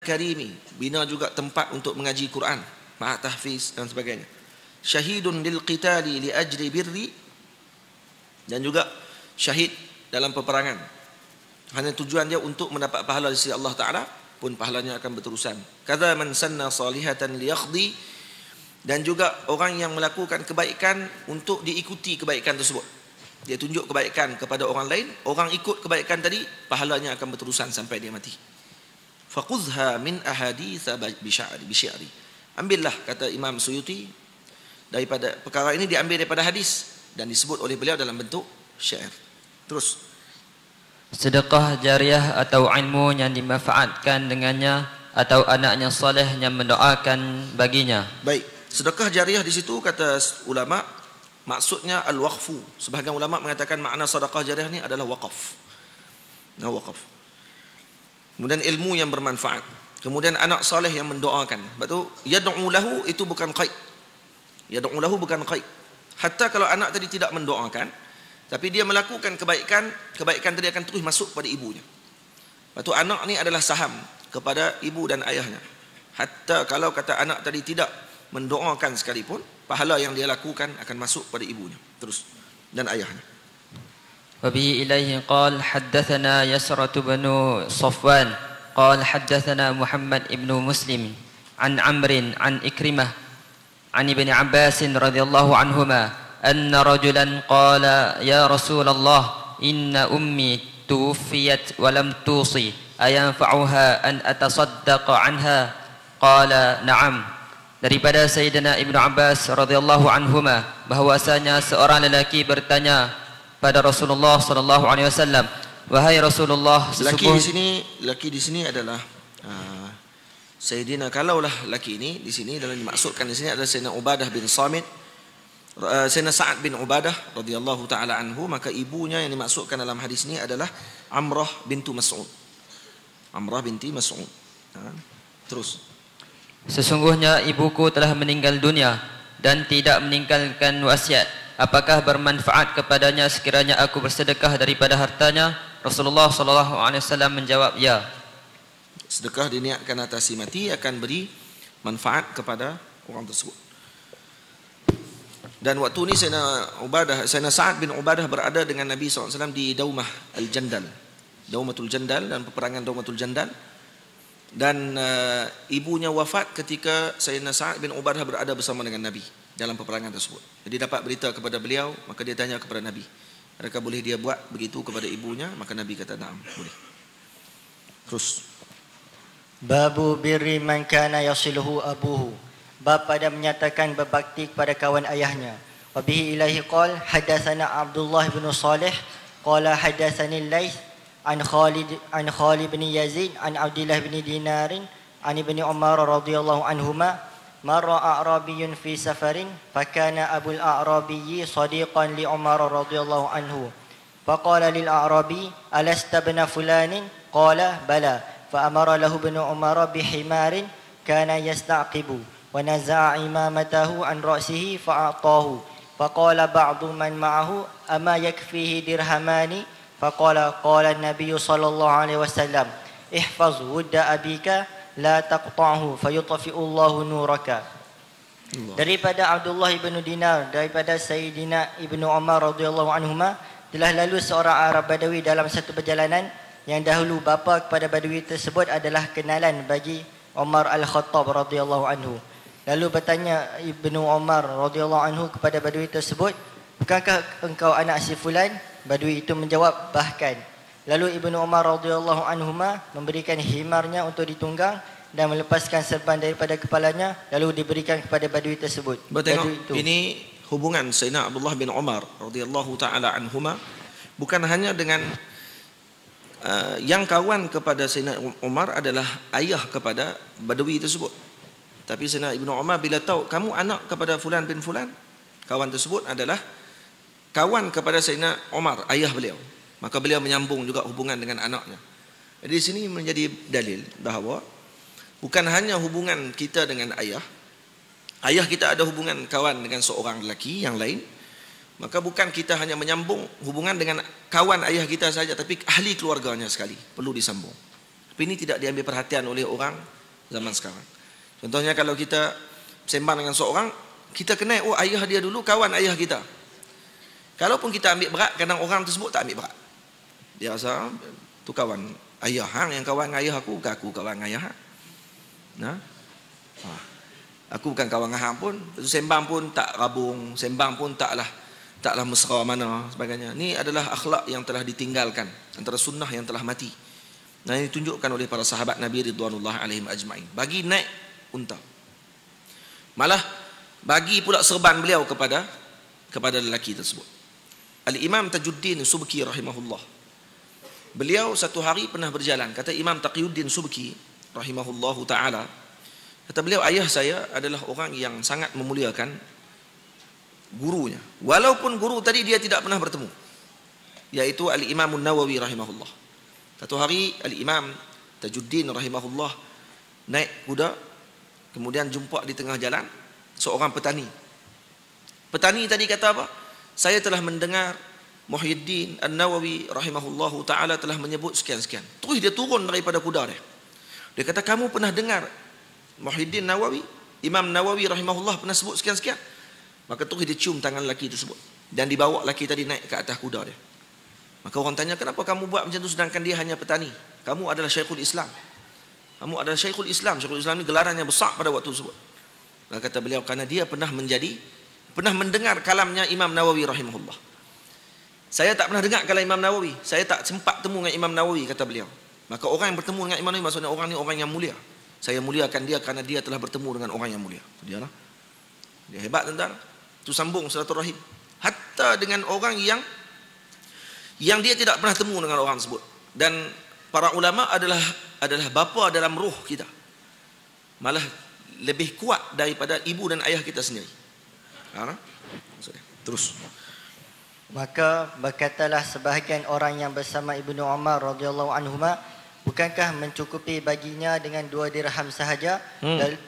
karimi, bina juga tempat untuk mengaji Quran, ma'at tahfiz dan sebagainya. Syahidun lil qitali li ajri birri, dan juga syahid dalam peperangan. Hanya tujuan dia untuk mendapat pahala dari sisi Allah Ta'ala, pun pahalanya akan berterusan. Kadza man sanna salihatan liyaqdi, dan juga orang yang melakukan kebaikan untuk diikuti kebaikan tersebut. Dia tunjuk kebaikan kepada orang lain, orang ikut kebaikan tadi, pahalanya akan berterusan sampai dia mati. Faqudha min ahadits bisya'ri. Ambillah, kata Imam Suyuti, daripada perkara ini diambil daripada hadis dan disebut oleh beliau dalam bentuk syair. Terus. Sedekah jariah atau ilmu yang dimanfaatkan dengannya atau anaknya soleh yang mendoakan baginya. Baik, sedekah jariah di situ kata ulama maksudnya al-waqfu. Sebahagian ulama mengatakan makna sedekah jariah ni adalah waqaf. Nah, waqaf. Kemudian ilmu yang bermanfaat. Kemudian anak soleh yang mendoakan. Sebab tu yad'u lahu itu bukan qaid. Yad'u lahu bukan qaid. Hatta kalau anak tadi tidak mendoakan, tapi dia melakukan kebaikan, kebaikan tadi akan terus masuk pada ibunya. Sebab tu anak ni adalah saham kepada ibu dan ayahnya. Hatta kalau kata anak tadi tidak mendoakan sekalipun, pahala yang dia lakukan akan masuk pada ibunya terus dan ayahnya. Wabihi ilaihi qal haddathana Yasrah bin Safwan qal haddathana Muhammad ibn Muslim an Amr an Ikrimah an Ibn Abbas radhiyallahu anhuma anna rajulan qala ya Rasulullah inna ummi tuwfiyat wa lam tusi ayanfa'uha an atasaddaqa anha qala na'am. Daripada Sayyidina Ibn Abbas radhiyallahu anhuma bahwasanya seorang lelaki bertanya pada Rasulullah sallallahu alaihi wasallam, wahai Rasulullah, lelaki di sini adalah Sayyidina, kalaulah lelaki ini di sini dalam dimaksudkan di sini adalah Sayyidina Ubadah bin Samit, Sayyidina Sa'ad bin Ubadah radhiyallahu taala anhu, maka ibunya yang dimaksudkan dalam hadis ini adalah Amrah bintu Mas'ud. Amrah binti Mas'ud. Terus. Sesungguhnya ibuku telah meninggal dunia dan tidak meninggalkan wasiat. Apakah bermanfaat kepadanya sekiranya aku bersedekah daripada hartanya? Rasulullah sallallahu alaihi wasallam menjawab, ya. Sedekah diniatkan atas si mati akan beri manfaat kepada orang tersebut. Dan waktu ini Sayyidina Sa'ad bin Ubadah berada dengan Nabi SAW di Daumah Al-Jandal, Daumatul Jandal, dan peperangan Daumatul Jandal. Dan ibunya wafat ketika Sayyidina Sa'ad bin Ubadah berada bersama dengan Nabi dalam peperangan tersebut. Jadi dapat berita kepada beliau, maka dia tanya kepada Nabi, adakah boleh dia buat begitu kepada ibunya? Maka Nabi kata, na'am, boleh. Terus. Babu birri man kana yasiluhu abuhu. Bab pada menyatakan berbakti kepada kawan ayahnya. Wa bihi ilahi qal hadatsana Abdullah bin Salih qala hadatsani Laits عن خالد بن يزيد عن عبد الله بن دينار عن ابن عمر رضي الله عنهما مر أعرابي في سفر فكان أبو الأعرابي صديقا لعمر رضي الله عنه فقال للأعرابي ألست ابن فلان قال بلى فأمر له ابن عمر بحمار كان يستعقب ونزع عمامته عن رأسه فأعطاه فقال بعض من معه أما يكفيه درهمان فقال النبي صلى الله عليه وسلم احفظ ود أبيك لا تقطعه فيطفئ الله نورك. Daripada Abdullah ibn Dinar, daripada Sayyidina Ibnu Umar radhiyallahu anhuma, telah lalu seorang Arab Badawi dalam satu perjalanan yang dahulu bapa kepada Badawi tersebut adalah kenalan bagi Umar Al-Khattab radhiyallahu anhu. Lalu bertanya Ibnu Umar radhiyallahu anhu kepada Badawi tersebut, bukankah engkau anak si fulan? Badui itu menjawab, bahkan. Lalu Ibnu Umar radhiyallahu anhuma memberikan himarnya untuk ditunggang dan melepaskan serban daripada kepalanya, lalu diberikan kepada badui tersebut. Tengok, ini hubungan Sayyidina Abdullah bin Umar radhiyallahu taala anhuma bukan hanya dengan yang kawan kepada Sayyidina Umar adalah ayah kepada badui tersebut. Tapi Sayyidina Ibnu Umar bila tahu kamu anak kepada fulan bin fulan, kawan tersebut adalah kawan kepada Sayyidina Umar, ayah beliau. Maka beliau menyambung juga hubungan dengan anaknya. Jadi di sini menjadi dalil bahawa bukan hanya hubungan kita dengan ayah. Ayah kita ada hubungan kawan dengan seorang lelaki yang lain. Maka bukan kita hanya menyambung hubungan dengan kawan ayah kita saja, tapi ahli keluarganya sekali perlu disambung. Tapi ini tidak diambil perhatian oleh orang zaman sekarang. Contohnya kalau kita sembang dengan seorang, kita kenal ayah dia dulu kawan ayah kita. Kalaupun kita ambil berat, kadang orang tersebut tak ambil berat. Dia rasa tu kawan ayah hang, yang kawan ayah aku bukan aku kawan ayah hang. Nah. Aku bukan kawan hang pun, sembang pun tak rabung, sembang pun taklah mesra mana sebagainya. Ini adalah akhlak yang telah ditinggalkan, antara sunnah yang telah mati. Nah, ini ditunjukkan oleh para sahabat Nabi ridwanullah alaihim ajma'in. Bagi naik unta. Malah bagi pula serban beliau kepada lelaki tersebut. Al-Imam Tajuddin Subki rahimahullah. Beliau satu hari pernah berjalan, kata Imam Taqiyuddin Subki rahimahullahu taala, kata beliau, ayah saya adalah orang yang sangat memuliakan gurunya, walaupun guru tadi dia tidak pernah bertemu, yaitu Al-Imam Nawawi rahimahullah. Satu hari Al-Imam Tajuddin rahimahullah naik kuda, kemudian jumpa di tengah jalan seorang petani. Petani tadi kata apa? Saya telah mendengar Muhyiddin An-Nawawi rahimahullahu ta'ala telah menyebut sekian-sekian. Terus dia turun daripada kuda dia. Dia kata, kamu pernah dengar Muhyiddin Nawawi, Imam Nawawi rahimahullah pernah sebut sekian-sekian? Maka terus dia cium tangan lelaki tersebut dan dibawa lelaki tadi naik ke atas kuda dia. Maka orang tanya, kenapa kamu buat macam tu sedangkan dia hanya petani? Kamu adalah Syekhul Islam. Kamu adalah Syekhul Islam. Syekhul Islam ni gelarannya besar pada waktu tersebut. Maka kata beliau, karena dia pernah mendengar kalamnya Imam Nawawi rahimahullah. Saya tak pernah dengar kalam Imam Nawawi. Saya tak sempat temu dengan Imam Nawawi, kata beliau. Maka orang yang bertemu dengan Imam Nawawi, maksudnya orang ni orang yang mulia. Saya muliakan dia kerana dia telah bertemu dengan orang yang mulia. Dia lah. Dia hebat tentang tu, sambung silaturahim. Hatta dengan orang yang dia tidak pernah temu dengan orang tersebut. Dan para ulama adalah bapa dalam roh kita. Malah lebih kuat daripada ibu dan ayah kita sendiri. Terus. Maka berkatalah sebahagian orang yang bersama Ibnu Umar radhiyallahu anhuma, bukankah mencukupi baginya dengan 2 dirham sahaja?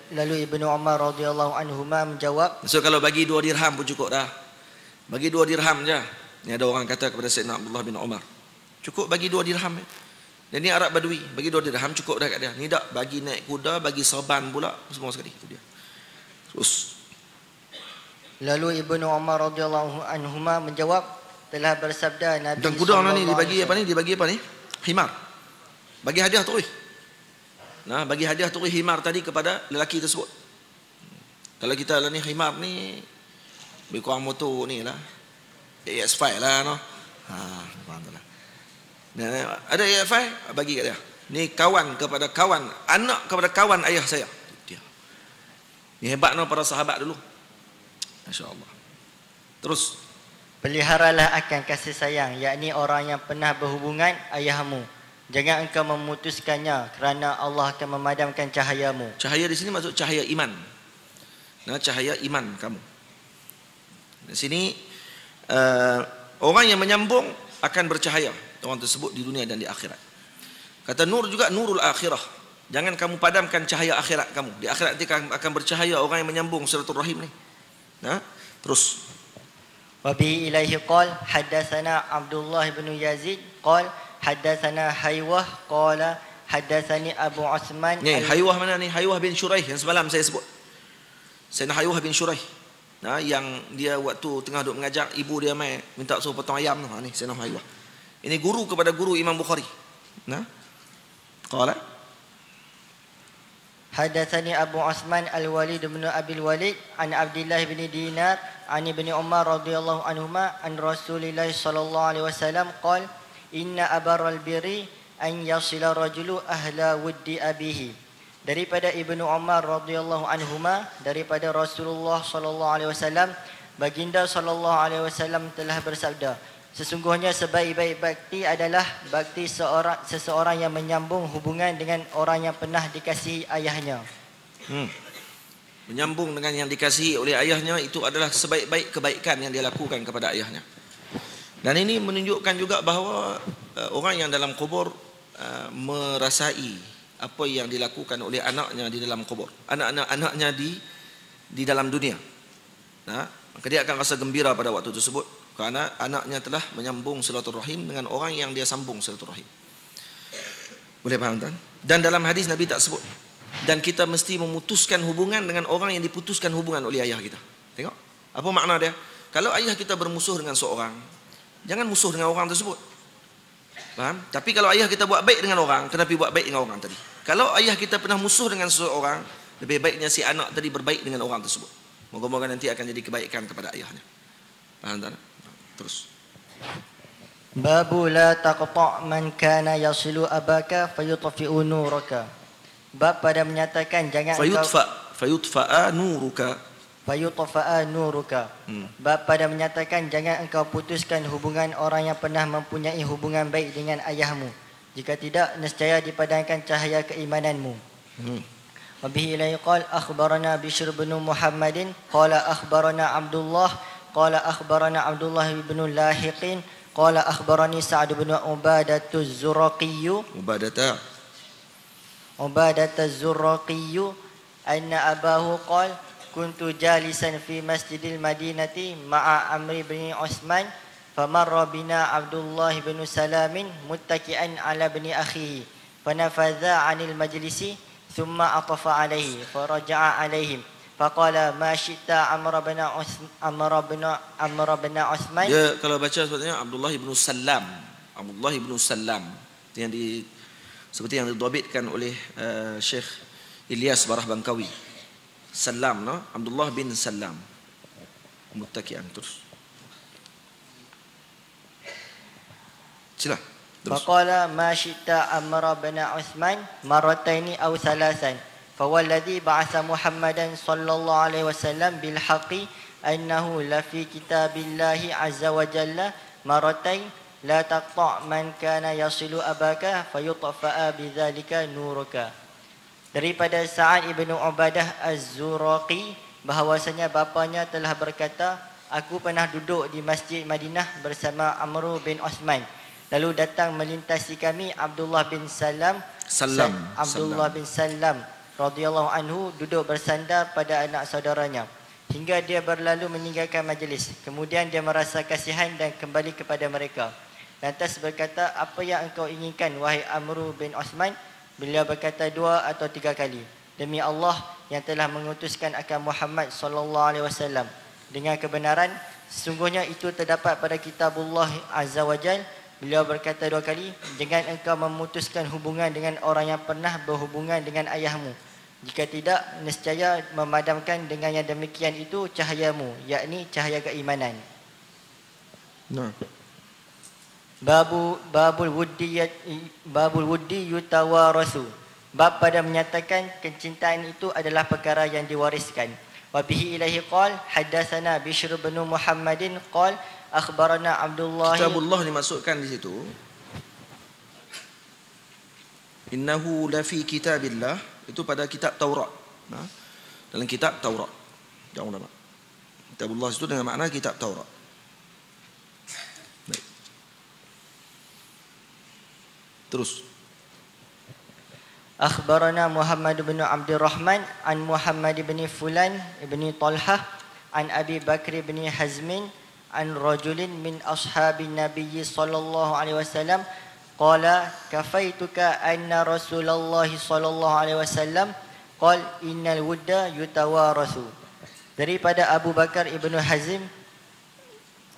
Lalu Ibnu Umar radhiyallahu anhuma menjawab, so kalau bagi 2 dirham pun cukup dah. Bagi 2 dirham je. Ni ada orang kata kepada Sayyidina Abdullah bin Umar, cukup bagi 2 dirham. Dan ni Arab Badui, bagi 2 dirham cukup dah kat dia. Ni tak bagi naik kuda, bagi serban pula, semua sekali. Itu dia. Terus. Lalu Ibnu Umar radhiyallahu anhuma menjawab, telah bersabda Nabi dan kuda ni dibagi apa ni? Dibagi apa ni? Himar. Bagi hadiah terus. Nah, bagi hadiah terus himar tadi kepada lelaki tersebut. Kalau kita lah ni himar ni lebih kurang motor ni lah. AX5 lah no. Faham tak lah. Nah, ada AX5 bagi kat dia. Ni kawan kepada kawan, anak kepada kawan ayah saya. Dia. Ni hebat no para sahabat dulu. Masya-Allah. Terus, peliharalah akan kasih sayang, yakni orang yang pernah berhubungan ayahmu. Jangan engkau memutuskannya kerana Allah akan memadamkan cahayamu. Cahaya di sini maksud cahaya iman. Nah, cahaya iman kamu. Di sini orang yang menyambung akan bercahaya, orang tersebut di dunia dan di akhirat. Kata Nur juga nurul akhirah. Jangan kamu padamkan cahaya akhirat kamu. Di akhirat nanti akan bercahaya orang yang menyambung silaturahim ni. Nah, terus. Wa bi ilaihi qala hadatsana Abdullah bin Yazid qala hadatsana Haywah qala hadatsani Abu Utsman. Ni Haywah mana ni? Haywah bin Shuraih yang semalam saya sebut. Sayyidina Haywah bin Shuraih. Nah, yang dia waktu tengah duk mengajar, ibu dia mai minta suruh potong ayam tu. Ni Sayyidina Haywah. Ini guru kepada guru Imam Bukhari. Nah. Qala hadatsani Abu Utsman Al-Walid bin Abi Al-Walid an Abdullah bin Dinar an Ibnu Umar radhiyallahu anhuma an Rasulillah sallallahu alaihi wasallam qala inna abarral birri an yasila rajulu ahla wuddi abihi. Daripada Ibnu Umar radhiyallahu anhuma, daripada Rasulullah sallallahu alaihi wasallam, baginda sallallahu alaihi wasallam telah bersabda, sesungguhnya sebaik-baik bakti adalah bakti seseorang yang menyambung hubungan dengan orang yang pernah dikasihi ayahnya. Menyambung dengan yang dikasihi oleh ayahnya, itu adalah sebaik-baik kebaikan yang dia lakukan kepada ayahnya. Dan ini menunjukkan juga bahawa orang yang dalam kubur merasai apa yang dilakukan oleh anaknya di dalam kubur, anak-anaknya di dalam dunia. Nah, maka dia akan rasa gembira pada waktu tersebut kerana anaknya telah menyambung silaturahim dengan orang yang dia sambung silaturahim. Boleh faham tak? Dan dalam hadis Nabi tak sebut Dan kita mesti memutuskan hubungan dengan orang yang diputuskan hubungan oleh ayah kita. Tengok, apa makna dia? Kalau ayah kita bermusuh dengan seorang, jangan musuh dengan orang tersebut. Faham? Tapi kalau ayah kita buat baik dengan orang, kenapa buat baik dengan orang tadi? Kalau ayah kita pernah musuh dengan seseorang, lebih baiknya si anak tadi berbaik dengan orang tersebut. Moga-moga nanti akan jadi kebaikan kepada ayahnya. Faham tak? Terus. Babu la taqta' man kana yasilu abaka fayutfi'u nuraka. Bab pada menyatakan jangan fayutfa'a nuruka. Fayutfa'a nuruka. Bab pada menyatakan jangan engkau putuskan hubungan orang yang pernah mempunyai hubungan baik dengan ayahmu. Jika tidak, nescaya dipadamkan cahaya keimananmu. Wa bihi ilaihi qala akhbarana Bishr bin Muhammadin qala akhbarana Abdullah qala akhbarana Abdullah bin Lahiqin qala akhbarani Sa'd bin Ubadah az-Zuraqi Ubadah az-Zuraqi anna abahu qala kuntu jalisan fi masjidil Madinati ma'a Amr bin Utsman famarra bina Abdullah bin Salamin muttaki'an ala ibni akhihi fanafadha 'anil majlisi thumma atafa 'alayhi faraja'a 'alayhim faqala ma syi'ta Amr bin Utsman. Dia kalau baca sebetulnya Abdullah bin Salam. Abdullah bin Salam yang seperti yang didhabitkan oleh Syekh Ilyas Barah Bangkawi. Salam, no? Abdullah bin Salam. Muttaki'an terus. Sila. Faqala ma syi'ta Amr bin Utsman marrataini aw thalathan. Fawalladhi ba'atha Muhammadan sallallahu alaihi wasallam bil haqqi annahu la fi kitabillahi azza wa jalla marratain la taqta' man kana yasilu abaka fayutfa'a bidzalika nuruka. Daripada Sa'ad ibn Ubadah az-Zuraqi bahawasanya bapanya telah berkata, aku pernah duduk di Masjid Madinah bersama Amr bin Utsman. Lalu datang melintasi kami Abdullah bin Salam radhiyallahu anhu duduk bersandar pada anak saudaranya hingga dia berlalu meninggalkan majlis. Kemudian dia merasa kasihan dan kembali kepada mereka. Lantas berkata, apa yang engkau inginkan wahai Amr bin Utsman? Beliau berkata 2 atau 3 kali. Demi Allah yang telah mengutuskan akan Muhammad sallallahu alaihi wasallam dengan kebenaran, sesungguhnya itu terdapat pada kitabullah azza wajal. Beliau berkata 2 kali, jangan engkau memutuskan hubungan dengan orang yang pernah berhubungan dengan ayahmu. Jika tidak, nescaya memadamkan dengan yang demikian itu cahayamu, yakni cahaya keimanan. Nah. Babul wuddi yutawarasu. Bab pada menyatakan kecintaan itu adalah perkara yang diwariskan. Wa bihi ilaihi qala hadatsana Bishr bin Muhammadin qala akhbarana Abdullah. Kitabullah dimasukkan di situ. Innahu la fi kitabillah, itu pada kitab Taurat. Nah, dalam kitab Taurat. Jangan lupa. Kitabullah itu dengan makna kitab Taurat. Baik. Terus. Akhbarana Muhammad bin Abdurrahman an Muhammad bin Fulan bin Talhah an Abi Bakr bin Hazmin an rajulin min ashabin Nabi sallallahu alaihi wasallam qala kafaituka anna Rasulullah sallallahu alaihi wasallam qala innal wudda yutawarasu. Daripada Abu Bakar ibnu Hazim,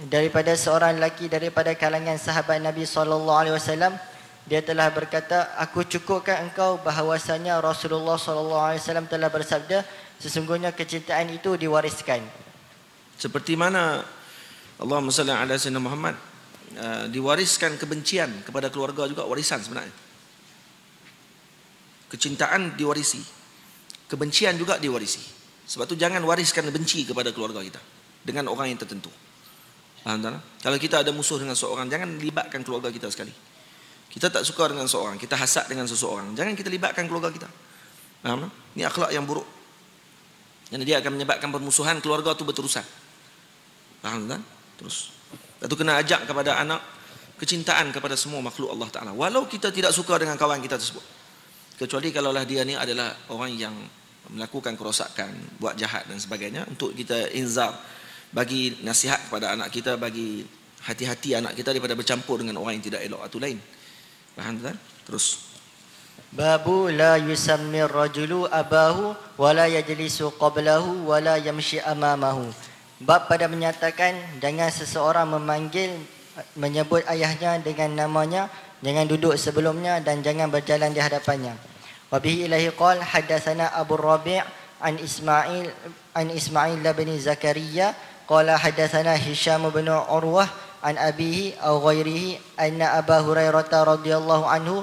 daripada seorang lelaki daripada kalangan sahabat Nabi sallallahu alaihi wasallam, dia telah berkata, aku cukupkan engkau bahawasanya Rasulullah sallallahu alaihi wasallam telah bersabda, sesungguhnya kecintaan itu diwariskan. Seperti mana Allahumma salli ala sayyidina Muhammad, diwariskan kebencian kepada keluarga juga warisan sebenarnya. Kecintaan diwarisi, kebencian juga diwarisi. Sebab tu jangan wariskan benci kepada keluarga kita dengan orang yang tertentu. Faham tak? Kalau kita ada musuh dengan seorang, jangan libatkan keluarga kita sekali. Kita tak suka dengan seorang, kita hasad dengan seseorang, jangan kita libatkan keluarga kita. Faham tak? Ini akhlak yang buruk. Dan dia akan menyebabkan permusuhan keluarga tu berterusan. Faham tak? Terus. Lepas tu kena ajak kepada anak kecintaan kepada semua makhluk Allah Ta'ala. Walau kita tidak suka dengan kawan kita tersebut. Kecuali kalaulah dia ni adalah orang yang melakukan kerosakan, buat jahat dan sebagainya. Untuk kita inzar, bagi nasihat kepada anak kita, bagi hati-hati anak kita daripada bercampur dengan orang yang tidak elok. Itu lain. Faham tak? Terus. Babu la yusammir rajulu abahu wala yajlisu qablahu wala yamshi amamahu. Bab pada menyatakan jangan seseorang menyebut ayahnya dengan namanya, jangan duduk sebelumnya dan jangan berjalan di hadapannya. Wa bihi ilahi qala hadatsana Abu Rabi' an Ismail bin Zakaria qala hadatsana Hisham bin Urwah an abihi aw ghairihi anna Abu Hurairah radhiyallahu anhu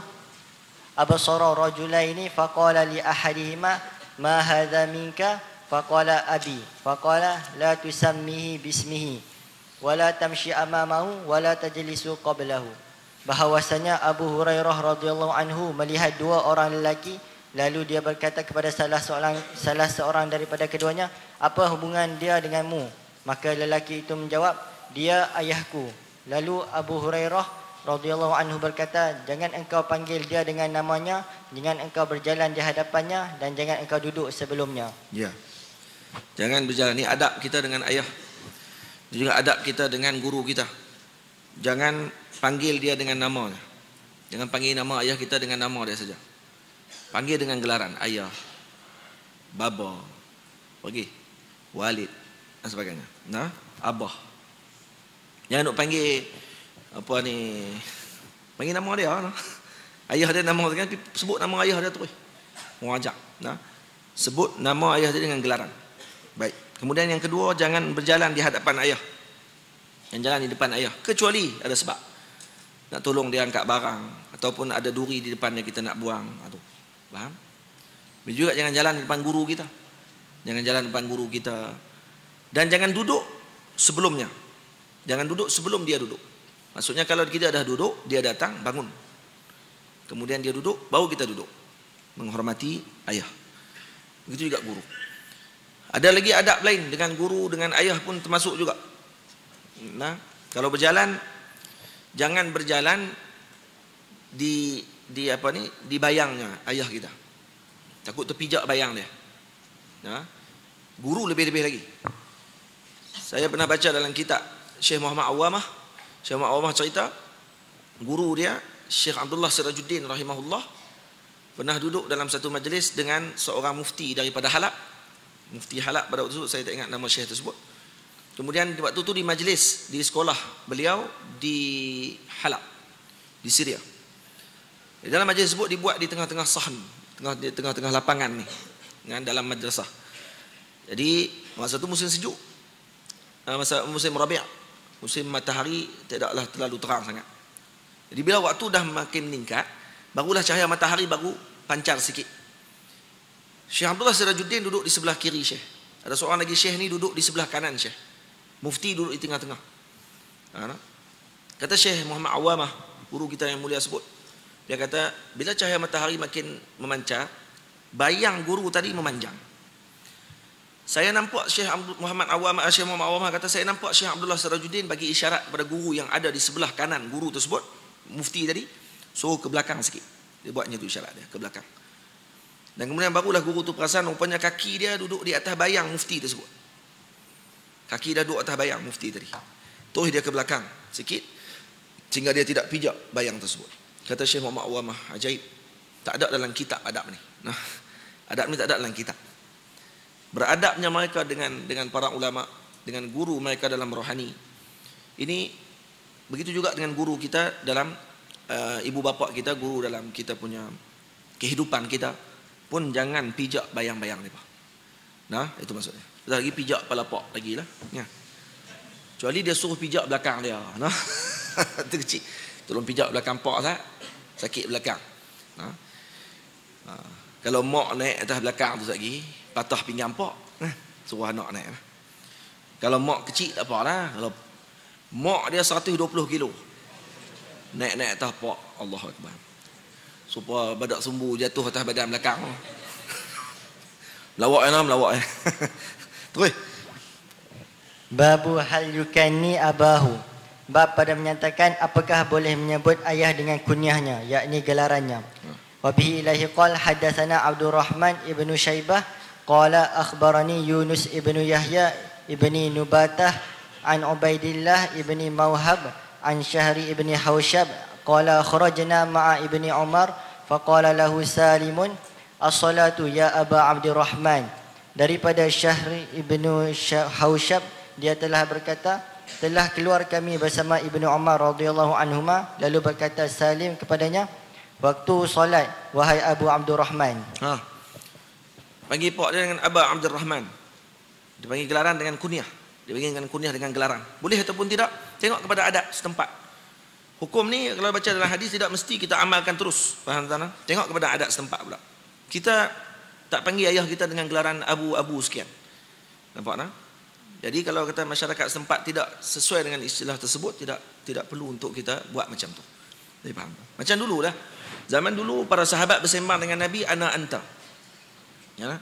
abasara rajulaini faqala li ahadihima ma hadha minka faqala abi faqala la tusammihi bismihi wala tamshi amamahu wala tajlisu qablahu. Bahawasanya Abu Hurairah radhiyallahu anhu melihat dua orang lelaki, lalu dia berkata kepada salah seorang daripada keduanya, apa hubungan dia denganmu? Maka lelaki itu menjawab, dia ayahku. Lalu Abu Hurairah radhiyallahu anhu berkata, jangan engkau panggil dia dengan namanya, jangan engkau berjalan di hadapannya dan jangan engkau duduk sebelumnya. Ya. Jangan berjalan. Ini adab kita dengan ayah. Juga adab kita dengan guru kita. Jangan panggil dia dengan nama. Jangan panggil nama ayah kita dengan nama dia saja. Panggil dengan gelaran ayah, baba, pergi, walid dan sebagainya. Nah, abah. Jangan nak panggil apa ni, panggil nama dia. Nah. Ayah dia nama dia, sebut nama ayah dia terus. Mengajak. Nah, sebut nama ayah dia dengan gelaran. Baik. Kemudian yang kedua, jangan berjalan di hadapan ayah. Yang jalan di depan ayah, kecuali ada sebab. Nak tolong dia angkat barang ataupun ada duri di depannya kita nak buang. Aduh. Faham? Juga jangan jalan di depan guru kita. Jangan jalan di depan guru kita. Dan jangan duduk sebelumnya. Jangan duduk sebelum dia duduk. Maksudnya kalau kita dah duduk, dia datang, bangun. Kemudian dia duduk, baru kita duduk. Menghormati ayah. Begitu juga guru. Ada lagi adab lain dengan guru, dengan ayah pun termasuk juga. Nah, kalau berjalan, jangan berjalan di bayangnya ayah kita. Takut terpijak bayang dia. Nah, guru lebih-lebih lagi. Saya pernah baca dalam kitab Syekh Muhammad Awamah. Syekh Muhammad Awamah cerita, guru dia Syekh Abdullah Sirajuddin rahimahullah pernah duduk dalam satu majlis dengan seorang mufti daripada Halab. Mufti Halab pada waktu itu, saya tak ingat nama syekh tersebut. Kemudian waktu itu di majlis di sekolah beliau di Halab, di Syria. Di dalam majlis tersebut dibuat di tengah-tengah sahn, di tengah-tengah lapangan ni, kan, dalam madrasah. Jadi masa itu musim sejuk, masa musim Rabi', musim matahari tidaklah terlalu terang sangat. Jadi bila waktu dah makin meningkat, barulah cahaya matahari baru pancar sikit. Syekh Abdullah Sirajuddin duduk di sebelah kiri Syekh. Ada seorang lagi Syekh ni duduk di sebelah kanan Syekh. Mufti duduk di tengah-tengah. Kata Syekh Muhammad Awamah, guru kita yang mulia sebut, dia kata, bila cahaya matahari makin memancar, bayang guru tadi memanjang. Saya nampak Syekh Muhammad Awamah kata, saya nampak Syekh Abdullah Sirajuddin bagi isyarat kepada guru yang ada di sebelah kanan guru tersebut, mufti tadi, suruh ke belakang sikit. Dia buatnya tu isyarat dia, ke belakang. Dan kemudian barulah guru tu perasan rupanya kaki dia duduk di atas bayang mufti tersebut. Kaki dia duduk atas bayang mufti tadi. Terus dia ke belakang sikit sehingga dia tidak pijak bayang tersebut. Kata Syekh Muhammad Awamah, ajaib. Tak ada dalam kitab adab ni. Nah, adab ni tak ada dalam kitab. Beradabnya mereka dengan para ulama, dengan guru mereka dalam rohani. Ini begitu juga dengan guru kita dalam ibu bapa kita, guru dalam kita punya kehidupan kita pun jangan pijak bayang-bayang mereka. Nah, itu maksudnya. Lagi pijak kepala pak lagi lah. Ya. Kecuali dia suruh pijak belakang dia. Nah, itu kecil. Tolong pijak belakang pak lah. Sakit belakang. Nah. Kalau mak naik atas belakang tu lagi, patah pinggang pak. Nah, suruh anak naik lah. Kalau mak kecil tak apa lah. Kalau mak dia 120 kilo. Naik-naik atas pak. Allahu Akbar. Supaya badak sumbu jatuh atas badan belakang. Melawak melawak. Terus. Babu hal yukanni abahu. Bab pada menyatakan apakah boleh menyebut ayah dengan kunyahnya, yakni gelarannya. Wa bihi ilahi qala hadatsana Abdul Rahman ibnu Syaibah qala akhbarani Yunus ibnu Yahya ibni Nubatah an Ubaidillah ibni Mauhab an Syahri ibni Haushab qala kharajna ma'a ibni Umar faqala lahu Salimun as-salatu ya Aba Abdurrahman. Daripada Syahr ibnu Haushab, dia telah berkata, telah keluar kami bersama Ibnu Umar radhiyallahu anhuma, lalu berkata Salim kepadanya, waktu solat wahai Abu Abdurrahman. Panggil pak dia dengan Aba Abdurrahman. Dia panggil gelaran dengan kunyah. Dia panggil dengan kunyah dengan gelaran. Boleh ataupun tidak, tengok kepada adat setempat. Hukum ni kalau baca dalam hadis tidak mesti kita amalkan terus. Faham tak? Tengok kepada adat setempat pula. Kita tak panggil ayah kita dengan gelaran abu-abu sekian. Nampak tak? Jadi kalau kata masyarakat setempat tidak sesuai dengan istilah tersebut, tidak perlu untuk kita buat macam tu. Jadi faham? Macam dululah. Zaman dulu para sahabat bersembang dengan Nabi, ana anta. Ya.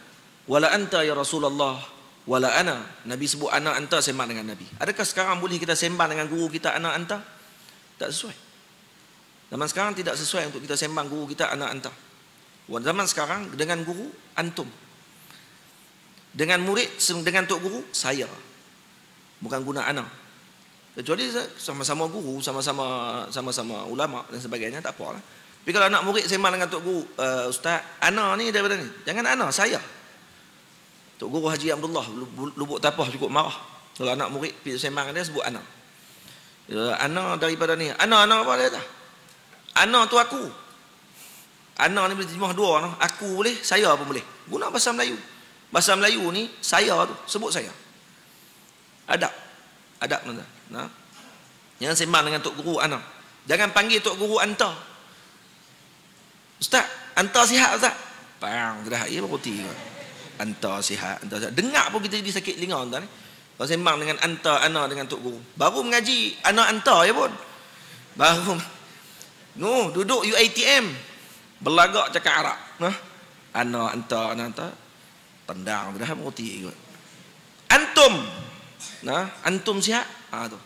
Wala anta ya Rasulullah, wala ana. Nabi sebut ana anta, sembang dengan Nabi. Adakah sekarang boleh kita sembang dengan guru kita ana anta? Tak sesuai. Zaman sekarang tidak sesuai untuk kita sembang guru kita ana anta. Zaman sekarang dengan guru antum. Dengan murid, dengan tok guru saya. Bukan guna ana. Kecuali sama-sama guru, sama-sama ulama dan sebagainya, tak apalah. Tapi kalau anak murid sembang dengan tok guru, ustaz, ana ni daripada ni. Jangan ana, saya. Tok guru Haji Abdullah Lubuk Tapah cukup marah. Kalau anak murid pergi sembang dia sebut ana. Ana daripada ni. Ana apa dia kata? Ana tu aku. Ana ni boleh terjemah dua, no? Aku boleh, saya pun boleh. Guna bahasa Melayu. Bahasa Melayu ni saya tu, sebut saya. Adab tuan-tuan. Nah. Jangan sembang dengan tok guru ana. Jangan panggil tok guru anta. Ustaz, anta sihat ustaz? Bang, dah ia roti. Anta sihat, anta sihat. Dengar pun kita jadi sakit telinga tuan-tuan ni. Kalau sembang dengan anta, ana dengan tok guru. Baru mengaji ana anta ya pun. Baru duduk UiTM. Belagak cakap Arab. Nah. Ana anta. Tendang dah roti ikut. Antum. Nah, antum sihat? Tu.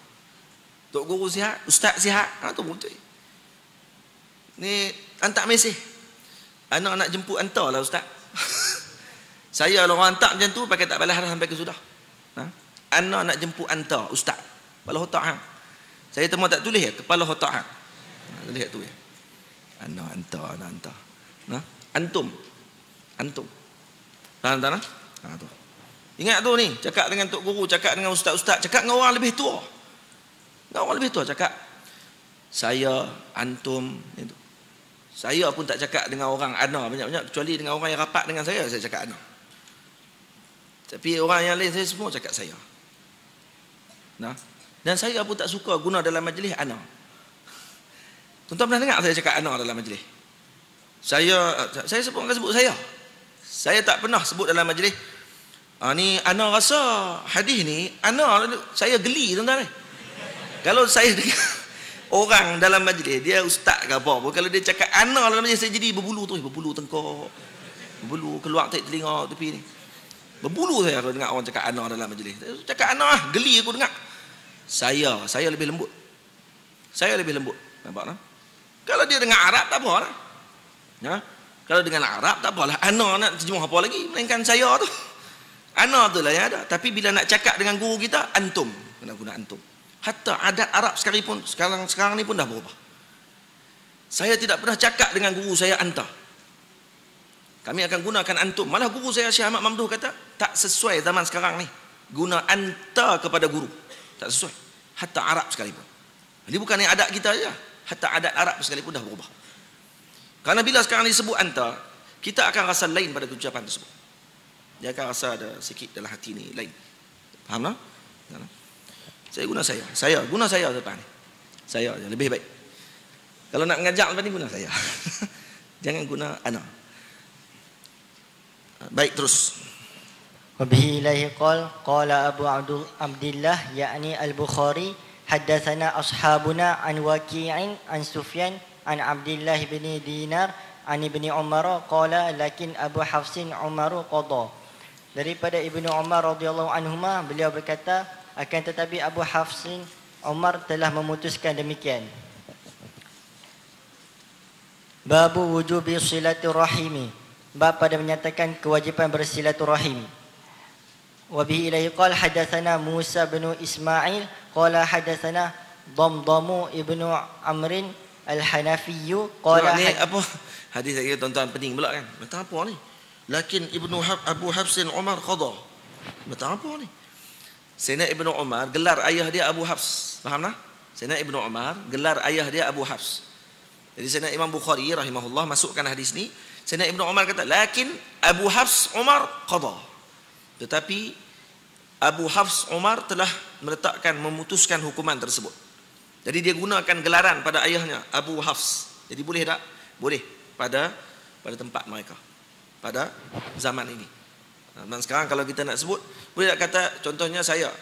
Tok guru sihat, ustaz sihat. Tu betul. Ni hantar mesej. Anak nak jemput hantar lah ustaz. Saya kalau orang hantar macam tu pakai tak balas sampai ke sudah. Anak nak jemput hantar ustaz. Kepala otak hang. Saya temu tak tulis kepala otak hang. Lihat tu ya. Anak hantar. Antum. Faham tak? Tu. Ingat tu ni, cakap dengan tok guru, cakap dengan ustaz-ustaz, cakap dengan orang lebih tua. Dengan orang lebih tua cakap saya, antum itu. Saya pun tak cakap dengan orang ana banyak-banyak, kecuali dengan orang yang rapat dengan saya cakap ana. Tapi orang yang lain saya semua cakap saya. Dan saya pun tak suka guna dalam majlis ana. Tuan-tuan pernah dengar saya cakap ana dalam majlis? Saya sebut saya. Saya tak pernah sebut dalam majlis. Ni ana rasa hadis ni ana, saya geli tuan-tuan. Kalau saya dengar orang dalam majlis, dia ustaz ke apa pun, kalau dia cakap ana dalam majlis, saya jadi berbulu tengkok. Berbulu keluar tak telinga tepi ni. Berbulu saya kalau dengar orang cakap ana dalam majlis. Cakap ana geli aku dengar. Saya lebih lembut. Nampak tak? Kalau dia dengar Arab tak apa lah. Kalau dengan Arab tak apalah. Ana nak terjemah apa lagi melainkan saya tu. Ana tu lah yang ada. Tapi bila nak cakap dengan guru kita, antum. Kena guna antum. Hatta adat Arab sekarang ni pun dah berubah. Saya tidak pernah cakap dengan guru saya anta. Kami akan gunakan antum. Malah guru saya Syekh Ahmad Mamduh kata tak sesuai zaman sekarang ni guna anta kepada guru. Tak sesuai. Hatta Arab sekalipun. Jadi bukan yang adat kita saja. Hatta adat Arab sekalipun dah berubah. Karena bila sekarang disebut anta, kita akan rasa lain pada ucapan tersebut. Dia akan rasa ada sikit dalam hati ni lain. Faham tak? Saya guna guna saya depan ni. Saya je lebih baik. Kalau nak mengajak lepas ni guna saya. Jangan guna ana. Baik, terus. Wabihi ilaihi qala Abu Abdullah yakni Al-Bukhari haddatsana ashabuna an Waqi'in an Sufyan an Abdullah bin Dinar an Ibni Umar qala lakin Abu Hafsin Umar qada. Daripada Ibnu Umar radhiyallahu anhuma, beliau berkata, akan tetapi Abu Hafsin Umar telah memutuskan demikian. Babu wujubi silaturahimi, bab pada menyatakan kewajipan bersilaturahim. Wa bihi ilaihi qala hadatsana Musa bin Ismail qala hadatsana Damdamu ibnu Amrin الحنفي Tengok قال ni apa? Hadis saya tuan-tuan pening pula kan. Betul apa ni? Lakin Abu Hafsin Umar qada. Betul apa ni? Sayyidina Ibnu Umar gelar ayah dia Abu Hafs. Faham tak? Sayyidina Ibnu Umar gelar ayah dia Abu Hafs. Jadi Sayyidina Imam Bukhari rahimahullah masukkan hadis ni. Sayyidina Ibnu Umar kata, lakin Abu Hafs Umar qada. Tetapi Abu Hafs Umar telah meletakkan, memutuskan hukuman tersebut. Jadi dia gunakan gelaran pada ayahnya Abu Hafs. Jadi boleh tak? Boleh pada tempat mereka, pada zaman ini. Dan sekarang kalau kita nak sebut, boleh tak kata, contohnya saya,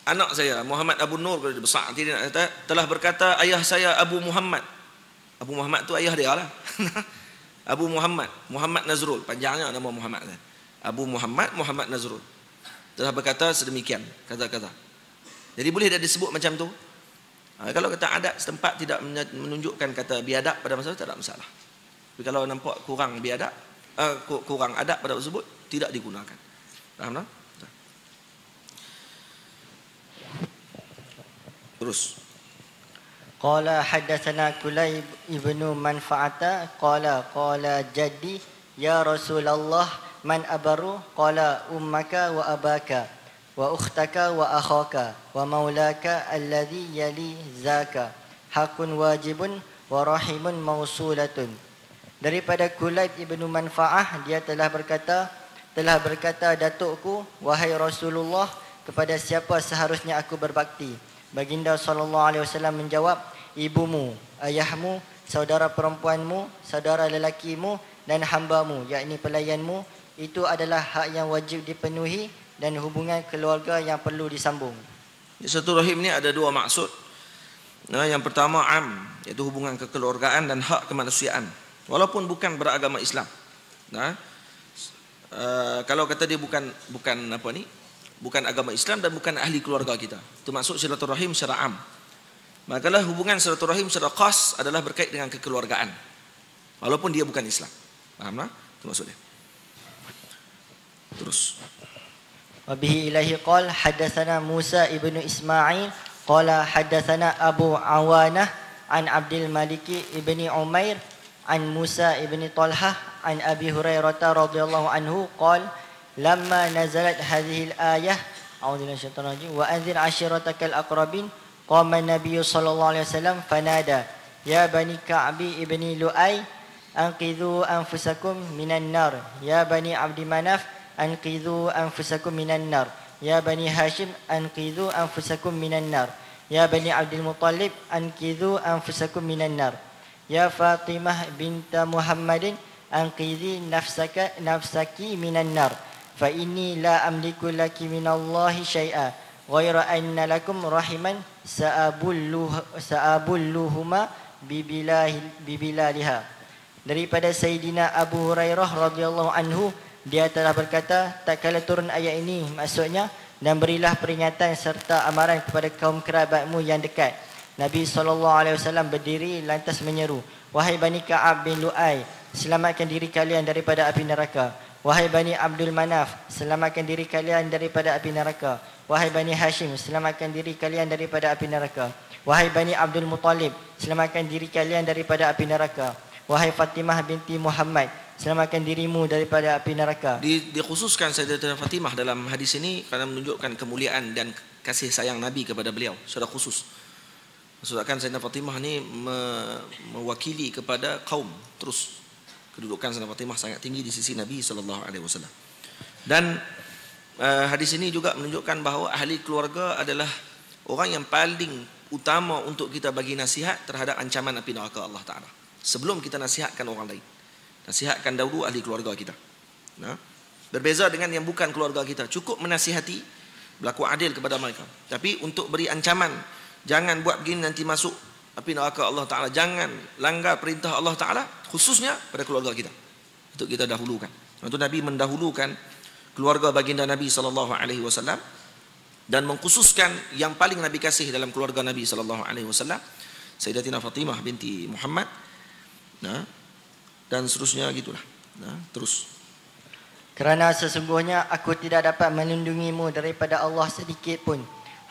anak saya Muhammad Abu Nur, kalau dia besar nanti dia nak kata, telah berkata ayah saya Abu Muhammad. Abu Muhammad tu ayah dia lah. Abu Muhammad, Muhammad Nazrul, panjangnya nama Muhammad. Abu Muhammad, Muhammad Nazrul telah berkata sedemikian, kata-kata. Jadi boleh tak disebut macam tu? Kalau kata adat setempat tidak menunjukkan kata biadab pada masa itu, tak ada masalah. Tapi kalau nampak kurang biadab, kurang adab pada tersebut, tidak digunakan. Faham tak? Terus. Qala haddatsana Kulayb ibnu Manfa'ata qala jaddi ya Rasulullah man abaru qala ummaka wa abaka wa ukhtaka wa akhaka wa maulaka alladhi yali zaka hakun wajibun wa rahimun mausulatun. Daripada Kulayb ibnu Manfa'ah, dia telah berkata datukku, wahai Rasulullah, kepada siapa seharusnya aku berbakti? Baginda SAW menjawab, ibumu, ayahmu, saudara perempuanmu, saudara lelakimu dan hambamu, yakni pelayanmu. Itu adalah hak yang wajib dipenuhi dan hubungan keluarga yang perlu disambung. Silaturahim ni ada dua maksud. Yang pertama am, iaitu hubungan kekeluargaan dan hak kemanusiaan, walaupun bukan beragama Islam. Kalau kata dia bukan agama Islam dan bukan ahli keluarga kita, itu maksud silaturahim secara am. Makalah hubungan silaturahim secara khas adalah berkait dengan kekeluargaan, walaupun dia bukan Islam. Faham tak? Itu maksudnya. Terus. Wabihi ilahi qala haddatsana Musa ibnu Ismail qala haddatsana Abu Awanah an Abdul Malik ibni Umair an Musa ibni Talhah an Abi Hurairah radhiyallahu anhu qala lamma nazalat hadhihi al-ayah a'udzu minasyaitonir rajim wa anzir ashiratakal aqrabin qama an-nabiy sallallahu alaihi wasallam fanada ya bani Ka'bi ibni Lu'ay anqidhu anfusakum minan nar ya bani Abdi Manaf anqidhu anfusakum minan nar ya bani Hashim anqidhu anfusakum minan nar ya bani Abdul Muttalib anqidhu anfusakum minan nar ya Fatimah binta Muhammadin anqidhi nafsaki minan nar fa inni la amliku laki minallahi syai'a ghaira anna lakum rahiman sa'abulluhuma bibilaliha. Daripada Sayyidina Abu Hurairah radhiyallahu anhu, dia telah berkata, tak kala turun ayat ini, maksudnya, dan berilah peringatan serta amaran kepada kaum kerabatmu yang dekat. Nabi SAW berdiri lantas menyeru, wahai Bani Ka'ab bin Lu'ay, selamatkan diri kalian daripada api neraka. Wahai Bani Abdul Manaf, selamatkan diri kalian daripada api neraka. Wahai Bani Hashim, selamatkan diri kalian daripada api neraka. Wahai Bani Abdul Muttalib, selamatkan diri kalian daripada api neraka. Wahai Fatimah binti Muhammad, selamatkan dirimu daripada api neraka. Dikhususkan Sayyidatina Fatimah dalam hadis ini kerana menunjukkan kemuliaan dan kasih sayang Nabi kepada beliau secara khusus. Maksudkan Sayyidatina Fatimah ni mewakili kepada kaum. Terus kedudukan Sayyidatina Fatimah sangat tinggi di sisi Nabi SAW. Dan hadis ini juga menunjukkan bahawa ahli keluarga adalah orang yang paling utama untuk kita bagi nasihat terhadap ancaman api neraka Allah Ta'ala. Sebelum kita nasihatkan orang lain, nasihatkan dahulu ahli keluarga kita. Berbeza dengan yang bukan keluarga kita, cukup menasihati, berlaku adil kepada mereka. Tapi untuk beri ancaman, jangan buat begini nanti masuk api neraka Allah Ta'ala, jangan langgar perintah Allah Ta'ala, khususnya pada keluarga kita, untuk kita dahulukan. Itu Nabi mendahulukan keluarga baginda Nabi SAW dan mengkhususkan yang paling Nabi kasih dalam keluarga Nabi SAW, Sayyidatina Fatimah binti Muhammad. Dan seterusnya gitulah. Terus. Kerana sesungguhnya aku tidak dapat melindungimu daripada Allah sedikit pun.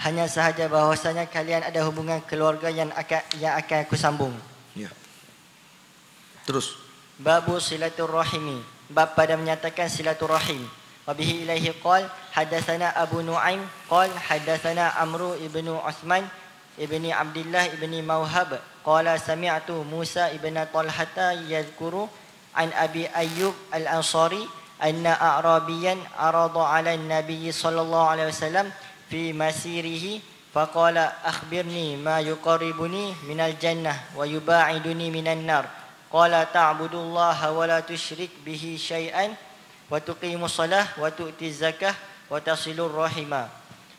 hanya sahaja bahwasanya kalian ada hubungan keluarga yang akan aku sambung. Ya. Terus. Babu silaturrahimi, bab pada menyatakan silaturrahim. Wa bihi ilaihi qala hadatsana Abu Nuaim qala hadatsana Amru ibnu Utsman ibni Abdullah ibni Mauhab qala sami'tu Musa ibn Talhata yadhkuru an Abi Ayyub al-Ansari anna a'rabiyan arada 'ala an-nabiy sallallahu alaihi wasallam fi masirihi faqala akhbirni ma yuqarribuni minal jannah wa yuba'iduni minan nar qala ta'budullaha wa la tusyrik bihi syai'an wa tuqimus shalah wa tu'tiz zakah wa tasilur rahimah.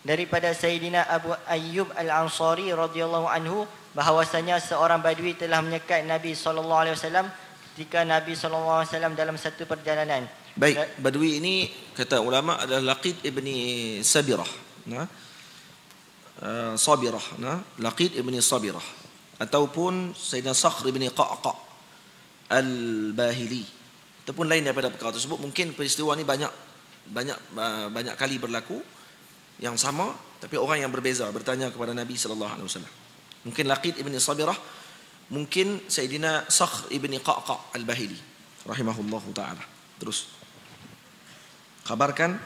Daripada Sayyidina Abu Ayyub Al-Ansari radhiyallahu anhu bahawasanya seorang badui telah menyekat Nabi sallallahu alaihi wasallam ketika Nabi sallallahu alaihi wasallam dalam satu perjalanan. Baik, badui ini kata ulama adalah Laqid ibni Sabirah, Sabirah, Laqid ibni Sabirah ataupun Sayyidina Sakhr ibni Qa'qa' Al-Bahili ataupun lain daripada perkara tersebut. Mungkin peristiwa ini banyak kali berlaku yang sama, tapi orang yang berbeza bertanya kepada Nabi sallallahu alaihi wasallam. Mungkin Laqid ibni Sabirah, mungkin Sayyidina Sakhr ibni Qa'qa' Al-Bahili rahimahullahu taala. Terus kabarkan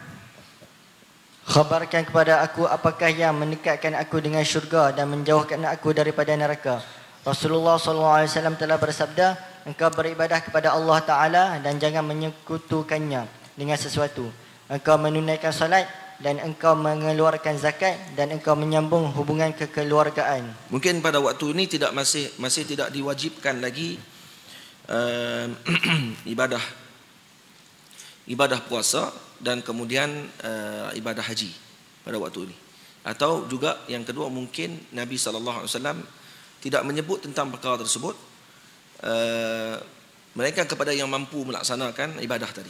kepada aku apakah yang mendekatkan aku dengan syurga dan menjauhkan aku daripada neraka. Rasulullah SAW telah bersabda, engkau beribadah kepada Allah Ta'ala dan jangan menyekutukannya dengan sesuatu. Engkau menunaikan salat dan engkau mengeluarkan zakat dan engkau menyambung hubungan kekeluargaan. Mungkin pada waktu ini masih tidak diwajibkan lagi ibadah puasa dan kemudian ibadah haji pada waktu ini. Atau juga yang kedua, mungkin Nabi sallallahu alaihi wasallam tidak menyebut tentang perkara tersebut, mereka kepada yang mampu melaksanakan ibadah tadi.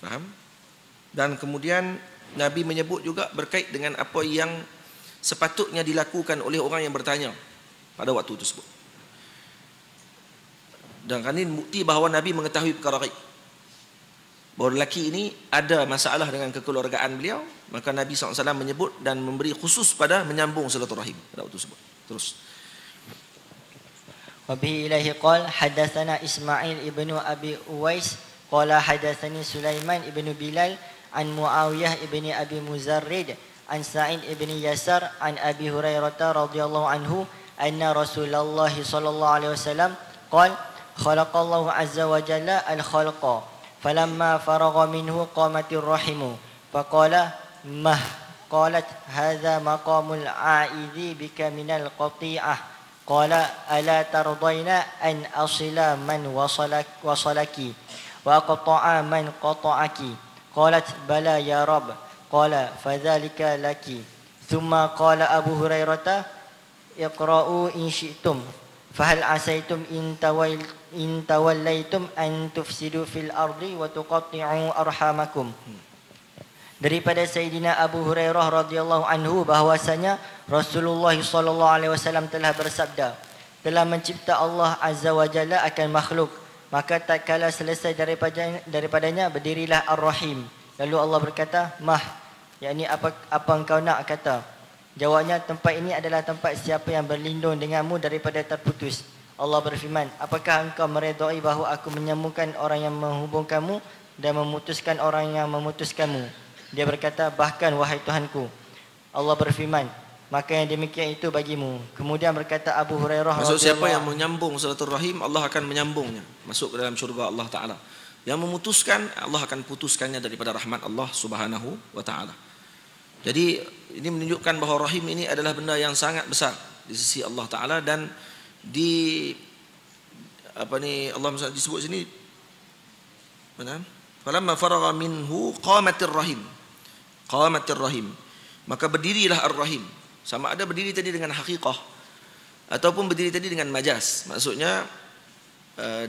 Faham? Dan kemudian Nabi menyebut juga berkait dengan apa yang sepatutnya dilakukan oleh orang yang bertanya pada waktu tersebut. Dan ini bukti bahawa Nabi mengetahui perkara gaib, bahawa lelaki ini ada masalah dengan kekeluargaan beliau, maka Nabi SAW menyebut dan memberi khusus pada menyambung silaturahim pada waktu tersebut. Terus. Wabihi ilaihi qala hadatsana Ismail ibnu Abi Uwais qala hadatsani Sulaiman ibnu Bilal an Muawiyah ibni Abi Muzarrid an Sa'id ibni Yasar an Abi Hurairah radhiyallahu anhu anna Rasulullah sallallahu alaihi wasallam qala khalaqallahu azza wa jalla al-khalqa falamma faragha minhu qamatir rahimu faqala mah qalat hadza maqamul a'idhi bika minal qati'ah qala ala tardaina an asila man wasalaki wa qata'a man qata'aki qalat bala ya rab qala fadzalika laki thumma qala Abu Hurairah iqra'u in syi'tum fahal asaitum in tawallaitum an tufsidu fil ardi wa tuqatti'u arhamakum. Daripada Sayyidina Abu Hurairah radhiyallahu anhu bahwasanya Rasulullah sallallahu alaihi wasallam telah bersabda, telah mencipta Allah azza wa jalla akan makhluk, maka tak kala selesai daripadanya berdirilah Ar-Rahim. Lalu Allah berkata, mah, yakni apa engkau nak kata? Jawabnya, tempat ini adalah tempat siapa yang berlindung denganmu daripada terputus. Allah berfirman, apakah engkau meredai bahawa aku menyambungkan orang yang menghubungkanmu dan memutuskan orang yang memutuskanmu? Dia berkata, bahkan wahai Tuhanku. Allah berfirman, maka yang demikian itu bagimu. Kemudian berkata Abu Hurairah, maksud siapa yang menyambung silaturahim, Allah akan menyambungnya masuk ke dalam syurga Allah Ta'ala. Yang memutuskan, Allah akan putuskannya daripada rahmat Allah Subhanahu wa Ta'ala. Jadi ini menunjukkan bahawa rahim ini adalah benda yang sangat besar di sisi Allah Ta'ala. Dan Allah disebut sini mana? Falamma faragha minhu qamatir rahim. Qamatir rahim. Maka berdirilah ar-rahim. Sama ada berdiri tadi dengan haqiqah ataupun berdiri tadi dengan majas. Maksudnya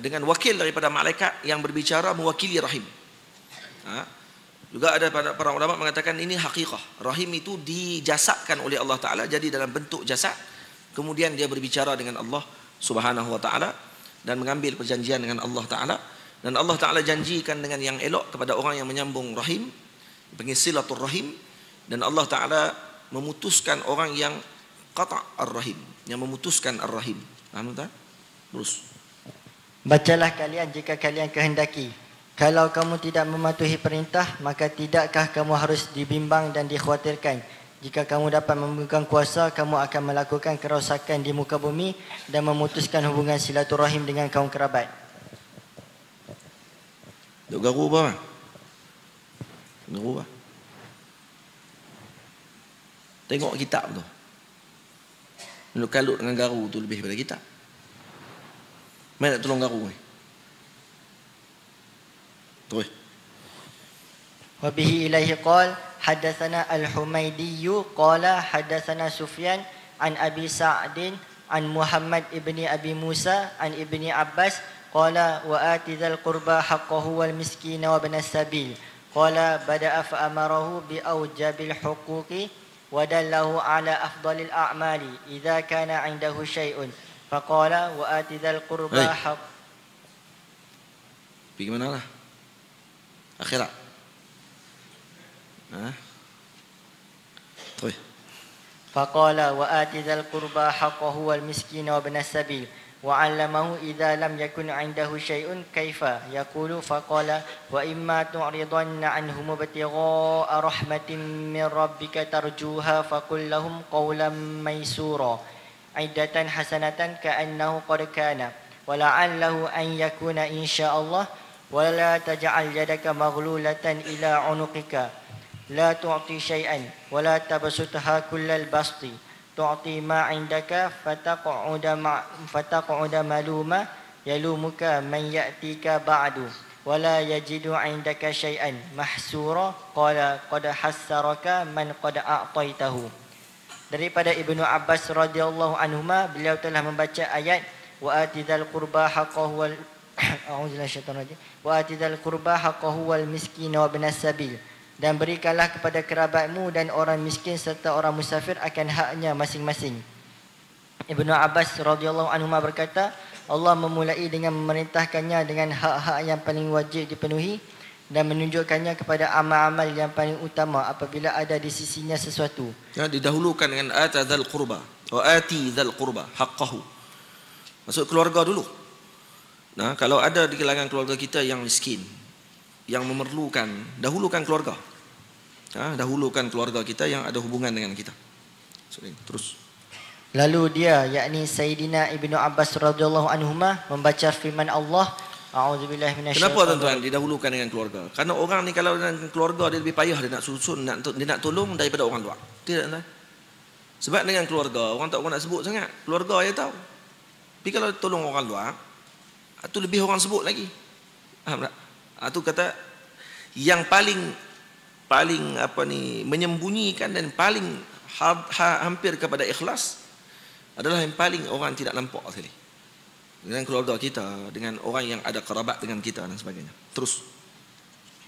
dengan wakil daripada malaikat yang berbicara mewakili rahim. Juga ada para ulama mengatakan ini haqiqah. Rahim itu dijasadkan oleh Allah Ta'ala, jadi dalam bentuk jasad. Kemudian dia berbicara dengan Allah Subhanahu wa Ta'ala dan mengambil perjanjian dengan Allah Ta'ala. Dan Allah Ta'ala janjikan dengan yang elok kepada orang yang menyambung rahim, panggil silatul rahim. Dan Allah Ta'ala memutuskan orang yang qata' ar-rahim, yang memutuskan ar-rahim. Faham tak? Terus. Bacalah kalian jika kalian kehendaki. Kalau kamu tidak mematuhi perintah, maka tidakkah kamu harus dibimbang dan dikhawatirkan? Jika kamu dapat memegang kuasa, kamu akan melakukan kerosakan di muka bumi dan memutuskan hubungan silaturahim dengan kaum kerabat. Duk garu apa? Garu apa? Tengok kitab tu. Lu kalut dengan garu tu lebih daripada kitab. Mana nak tolong garu ni? Terus. Wa bihi ilaihi qala حدثنا الحميدي قال حدثنا سفيان عن أبي سعد عن محمد ابن أبي موسى عن ابن عباس قال وآت ذا القربى حقه والمسكين وابن السبيل قال بدأ فأمره بأوجب الحقوق ودله على أفضل الأعمال إذا كان عنده شيء فقال وآت ذا القربى حق. Pergi mana lah? Akhirat. طيب. فقال وآت ذا القربى حقه والمسكين وابن السبيل وعلمه إذا لم يكن عنده شيء كيف يقول فقال وإما تعرضن عنهم ابتغاء رحمة من ربك ترجوها فقل لهم قولا ميسورا عدة حسنة كأنه قد كان ولعله أن يكون إن شاء الله ولا تجعل يدك مغلولة إلى عنقك لا تعطي شيئا ولا تبسطها كل البسط تعطي ما عندك فتقعد ملوما يلومك من يأتيك بعد ولا يجد عندك شيئا محسورا قال قد حسرك من قد أعطيته. Daripada Ibnu Abbas radhiyallahu anhuma, beliau telah membaca ayat wa atidal qurba haqqahu wal a'udzubillahi minasyaitonir rajim wa atidal qurba haqqahu wal miskin wa ibnas sabil, dan berikanlah kepada kerabatmu dan orang miskin serta orang musafir akan haknya masing-masing. Ibnu Abbas radhiyallahu anhu berkata, Allah memulai dengan memerintahkannya dengan hak-hak yang paling wajib dipenuhi dan menunjukkannya kepada amal-amal yang paling utama apabila ada di sisinya sesuatu. Ya, didahulukan dengan atadzal qurba wa ati dzal qurba haqqahu. Maksud keluarga dulu. Nah, kalau ada di kalangan keluarga kita yang miskin, yang memerlukan, dahulukan keluarga. Dahulukan keluarga kita yang ada hubungan dengan kita. Terus. Lalu dia, yakni Sayyidina Ibnu Abbas radhiyallahu anhuma, membaca firman Allah, a'udzubillahi minasyaitonir rajim. Kenapa tuan-tuan didahulukan dengan keluarga? Karena orang ni kalau dengan keluarga dia lebih payah, dia nak susun, dia nak tolong daripada orang luar. Tidak tuan. Sebab dengan keluarga orang tak nak sebut sangat. Keluarga dia tahu. Tapi kalau tolong orang luar, itu lebih orang sebut lagi. Faham tak? Itu kata yang paling menyembunyikan dan paling hampir kepada ikhlas adalah yang paling orang tidak nampak sekali. Dengan keluarga kita, dengan orang yang ada kerabat dengan kita dan sebagainya. Terus.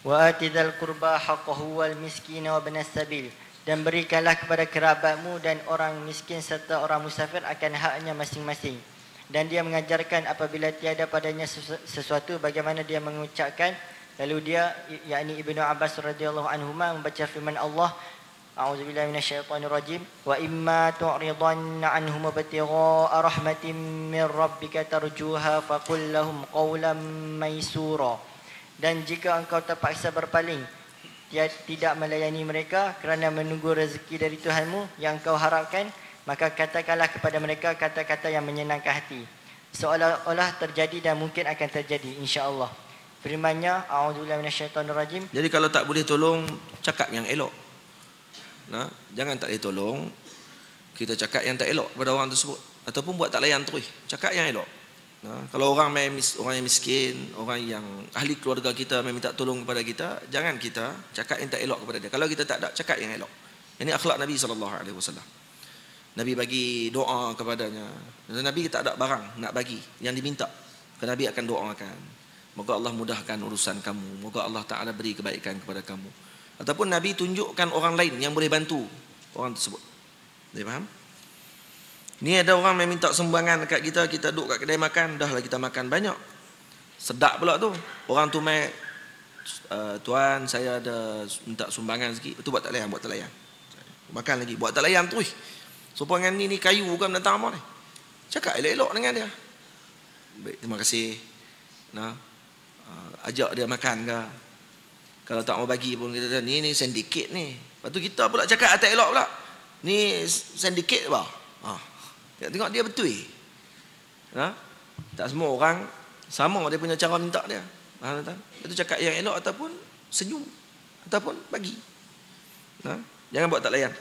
Wa atidal qurba haqqahu wal miskin wa ibnas sabil, dan berikanlah kepada kerabatmu dan orang miskin serta orang musafir akan haknya masing-masing. Dan dia mengajarkan apabila tiada padanya sesuatu bagaimana dia mengucapkan. Lalu dia, yakni Ibnu Abbas radhiyallahu anhuma, membaca firman Allah, a'udzubillahi minasyaitonir rajim wa imma tu'ridanna anhum ibtigha'a rahmatin min rabbika tarjuha faqul lahum qawlan maysura. Dan jika engkau terpaksa berpaling, tidak melayani mereka kerana menunggu rezeki dari Tuhanmu yang engkau harapkan, maka katakanlah kepada mereka kata-kata yang menyenangkan hati, seolah-olah terjadi dan mungkin akan terjadi insya-Allah. Firman-Nya, a'udzubillahi minasyaitonir rajim. Jadi kalau tak boleh tolong, cakap yang elok. Nah, jangan tak boleh tolong, kita cakap yang tak elok kepada orang tersebut, ataupun buat tak layan terus. Cakap yang elok. Nah, kalau orang yang miskin, orang yang ahli keluarga kita minta tolong kepada kita, jangan kita cakap yang tak elok kepada dia. Kalau kita tak ada, cakap yang elok. Ini akhlak Nabi SAW. Nabi bagi doa kepadanya. Dan Nabi tak ada barang nak bagi yang diminta. Kerana Nabi akan doakan, moga Allah mudahkan urusan kamu, moga Allah Ta'ala beri kebaikan kepada kamu. Ataupun Nabi tunjukkan orang lain yang boleh bantu orang tersebut. Dia faham? Ni ada orang yang minta sumbangan dekat kita, kita duduk kat kedai makan, dah lah kita makan banyak. Sedap pula tu. Orang tu mai, tuan saya ada minta sumbangan sikit. Itu buat tak layan. Makan lagi. Buat tak layan tu. Supaya dengan ni kayu bukan datang apa ni. Cakap elok-elok dengan dia. Baik, terima kasih. Nah, ajak dia makan ke. Kalau tak mau bagi pun kita ni sendikit ni. Lepas tu kita pula cakap tak elok pula. Ni sendikit bah. Tengok dia betul. Tak semua orang sama dia punya cara minta dia. Faham tak? Itu cakap yang elok ataupun senyum ataupun bagi. Jangan buat tak layan.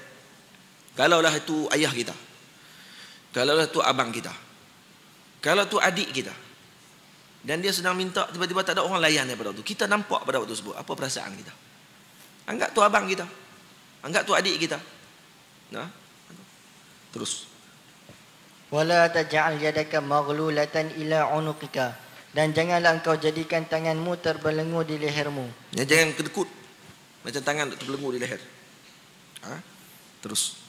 Kalaulah itu ayah kita. Kalaulah itu abang kita. Kalau itu adik kita. Dan dia sedang minta, tiba-tiba tak ada orang layan daripada waktu. Kita nampak pada waktu tersebut. Apa perasaan kita? Anggap tu abang kita. Anggap tu adik kita. Terus. Wala taj'al yadaka maghlulatan ila unuqika. Dan janganlah engkau jadikan tanganmu terbelenggu di lehermu. Ya, jangan kedekut. Macam tangan terbelenggu di leher. Terus.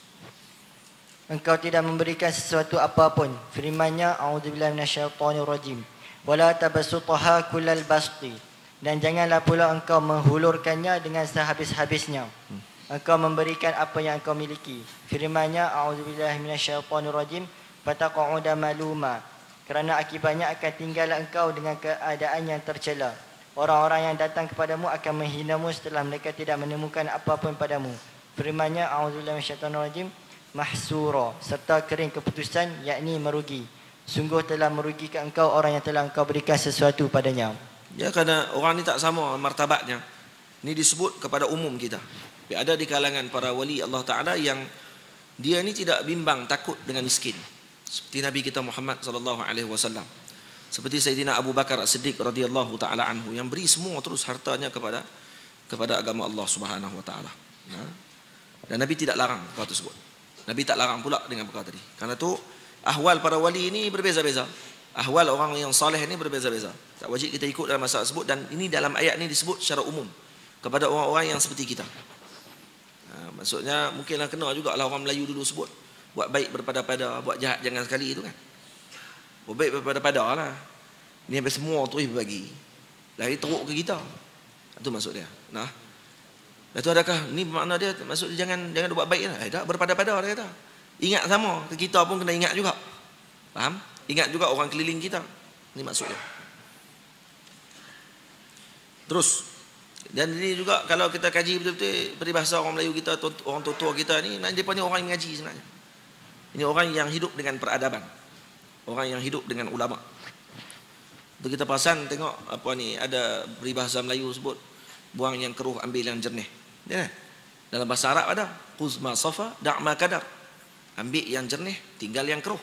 Engkau tidak memberikan sesuatu apapun. Firman-Nya, a'udzubillahi minasyaitonirrajim. Wala tabasutaha kullal basti. Dan janganlah pula engkau menghulurkannya dengan sehabis-habisnya. Engkau memberikan apa yang engkau miliki. Firman-Nya, a'udzubillahi minasyaitonirrajim. Fataqa'uda maluma. Kerana akibatnya akan tinggallah engkau dengan keadaan yang tercela. Orang-orang yang datang kepadamu akan menghinamu setelah mereka tidak menemukan apapun padamu. Firman-Nya, a'udzubillahi minasyaitonirrajim. Mahsura, serta kering keputusan, yakni merugi. Sungguh telah merugikan engkau orang yang telah engkau berikan sesuatu padanya. Ya, kerana orang ni tak sama martabatnya. Ini disebut kepada umum kita. Ada di kalangan para wali Allah Ta'ala yang dia ni tidak bimbang takut dengan miskin. Seperti Nabi kita Muhammad SAW. Seperti Sayyidina Abu Bakar As-Siddiq radhiyallahu ta'ala anhu, yang beri semua terus hartanya kepada agama Allah Subhanahu Wa Ta'ala. Dan Nabi tidak larang perkara tersebut. Nabi tak larang pula dengan perkara tadi. Karena tu ahwal para wali ini berbeza-beza. Ahwal orang yang saleh ini berbeza-beza. Tak wajib kita ikut dalam masalah tersebut. Dan ini dalam ayat ini disebut secara umum kepada orang-orang yang seperti kita. Maksudnya mungkinlah kena juga lah orang Melayu dulu sebut, buat baik berpada-pada, buat jahat jangan sekali itu kan. Buat baik berpada-pada lah. Ni habis semua tu berbagi. Lari teruk ke kita. Itu maksud dia. Itu adakah ni makna dia maksud dia jangan buat baik lah. Tak berpada-pada dia kata. Ingat sama, kita pun kena ingat juga. Faham? Ingat juga orang keliling kita. Ni maksud dia. Terus. Dan ini juga kalau kita kaji betul-betul peribahasa orang Melayu kita, orang tua-tua kita ni, dia punya orang yang ngaji sebenarnya. Ini orang yang hidup dengan peradaban. Orang yang hidup dengan ulama. Itu kita perasan tengok apa ni, ada peribahasa Melayu sebut buang yang keruh ambil yang jernih. Ya. Dalam bahasa Arab ada quzma safa da'ma kadar. Ambil yang jernih, tinggal yang keruh.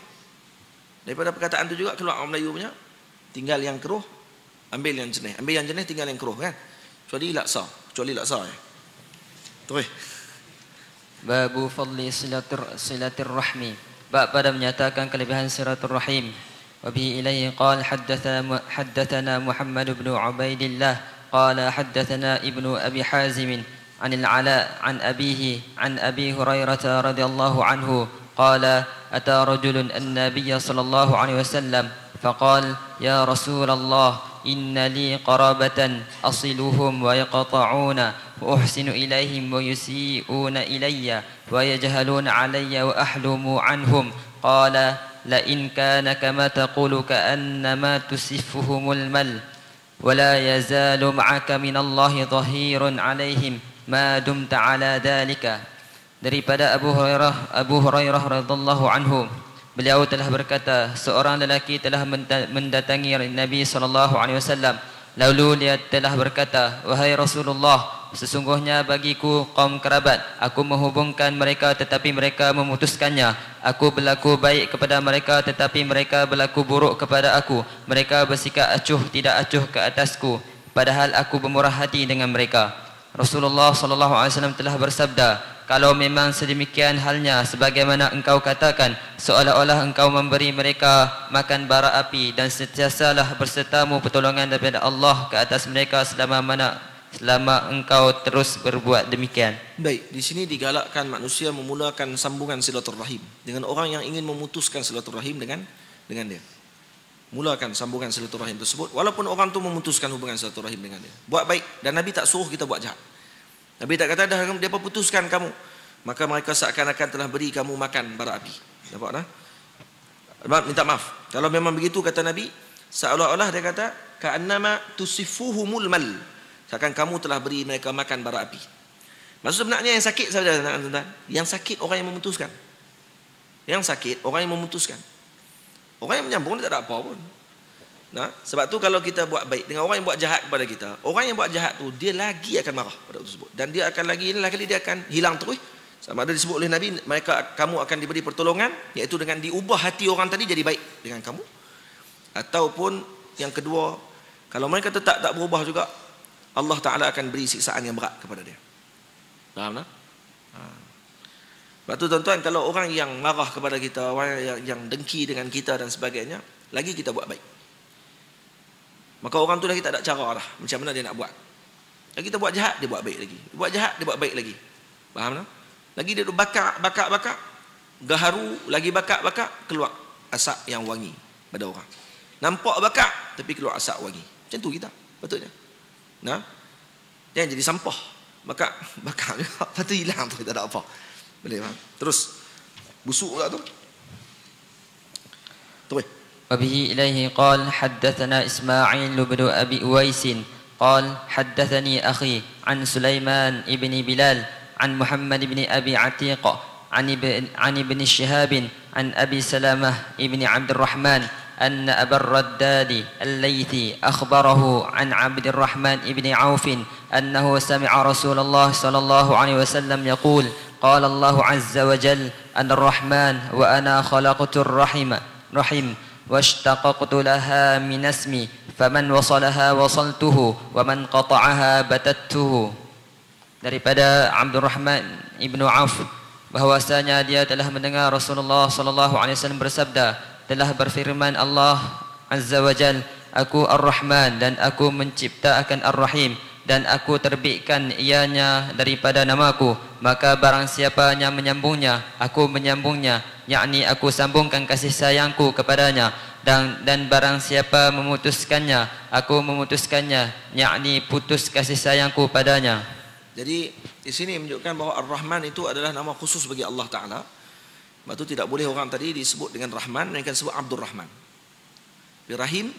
Daripada perkataan itu juga keluar orang Melayu punya, tinggal yang keruh, ambil yang jernih. Ambil yang jernih, tinggal yang keruh kan. Kecuali laksa ya. Terus. Babu fadli silatir rahmi. Bab pada menyatakan kelebihan silaturrahim. Wa bihi ilaihi qala haddatsana Muhammad bin Ubaidillah qala haddatsana Ibnu Abi Hazim عن العلاء عن أبيه عن أبي هريرة رضي الله عنه قال أتى رجل النبي صلى الله عليه وسلم فقال يا رسول الله إن لي قرابة أصلهم ويقطعون وأحسن إليهم ويسيئون إلي ويجهلون علي وأحلم عنهم قال لئن كان كما تقول كأنما تسفهم المل ولا يزال معك من الله ظهير عليهم ma dumta ala dhalika. Daripada Abu Hurairah radhiyallahu anhu, beliau telah berkata, seorang lelaki telah mendatangi Nabi SAW. Lalu dia telah berkata, wahai Rasulullah, sesungguhnya bagiku kaum kerabat, aku menghubungkan mereka tetapi mereka memutuskannya. Aku berlaku baik kepada mereka tetapi mereka berlaku buruk kepada aku. Mereka bersikap acuh tidak acuh ke atasku, padahal aku bermurah hati dengan mereka. Rasulullah SAW telah bersabda, kalau memang sedemikian halnya sebagaimana engkau katakan, seolah-olah engkau memberi mereka makan bara api, dan sentiasalah bersertamu pertolongan daripada Allah ke atas mereka selama engkau terus berbuat demikian. Baik, di sini digalakkan manusia memulakan sambungan silaturahim dengan orang yang ingin memutuskan silaturahim dengan dia. Mulakan sambungan silaturahim tersebut walaupun orang tu memutuskan hubungan silaturahim dengan dia. Buat baik, dan Nabi tak suruh kita buat jahat. Nabi tak kata dah dia putuskan kamu maka mereka seakan-akan telah beri kamu makan bara api. Nampak tak? Minta maaf. Kalau memang begitu kata Nabi, seolah-olah dia kata ka'annama tusifuhumul mal. Seakan kamu telah beri mereka makan bara api. Maksud sebenarnya yang sakit saja, tuan-tuan. Yang sakit orang yang memutuskan. Yang sakit orang yang memutuskan. Orang yang menyambung dia tak ada apa pun. Nah, sebab tu kalau kita buat baik dengan orang yang buat jahat kepada kita, orang yang buat jahat tu dia lagi akan marah pada waktu tersebut, dan dia akan lagi kali dia akan hilang terus. Sama ada disebut oleh Nabi, kamu akan diberi pertolongan, iaitu dengan diubah hati orang tadi jadi baik dengan kamu. Ataupun yang kedua, kalau mereka tetap tak berubah juga, Allah Ta'ala akan beri siksaan yang berat kepada dia. Faham tak? Sebab tu tuan-tuan, kalau orang yang marah kepada kita, orang yang dengki dengan kita dan sebagainya, lagi kita buat baik, maka orang tu lagi tak ada cara lah macam mana dia nak buat. Lagi kita buat jahat, dia buat baik lagi. Buat jahat, dia buat baik lagi. Faham tak? Lagi dia bakar, gaharu, lagi bakar, keluar asap yang wangi pada orang. Nampak bakar, tapi keluar asap wangi. Macam tu kita, patutnya. Nah, jangan jadi sampah. Bakar juga, lepas tu hilang tu, tak ada apa. Boleh faham? Terus, busuk pula tu. Terus. وبه إليه قال حدثنا إسماعيل بن أبي أويس قال حدثني أخي عن سليمان بن بلال عن محمد بن أبي عتيق عن ابن شهاب عن أبي سلامة بن عبد الرحمن أن أبا الرداد الليثي أخبره عن عبد الرحمن بن عوف أنه سمع رسول الله صلى الله عليه وسلم يقول قال الله عز وجل أن الرحمن وأنا خلقت الرحم واشتققت لها من اسمي فمن وصلها وصلته ومن قطعها بتته. Daripada Abdul Rahman Ibnu Auf bahwasanya dia telah mendengar Rasulullah sallallahu alaihi wasallam bersabda, telah berfirman Allah Azza wa Jal, aku Ar-Rahman dan aku menciptakan Ar-Rahim dan aku terbitkan ianya daripada namaku, maka barang siapa yang menyambungnya, aku menyambungnya, yakni aku sambungkan kasih sayangku kepadanya, dan barang siapa memutuskannya, aku memutuskannya, yakni putus kasih sayangku padanya. Jadi di sini menunjukkan bahawa Ar-Rahman itu adalah nama khusus bagi Allah Ta'ala. Sebab itu tidak boleh orang tadi disebut dengan Rahman, mereka disebut Abdul Rahman. Rahim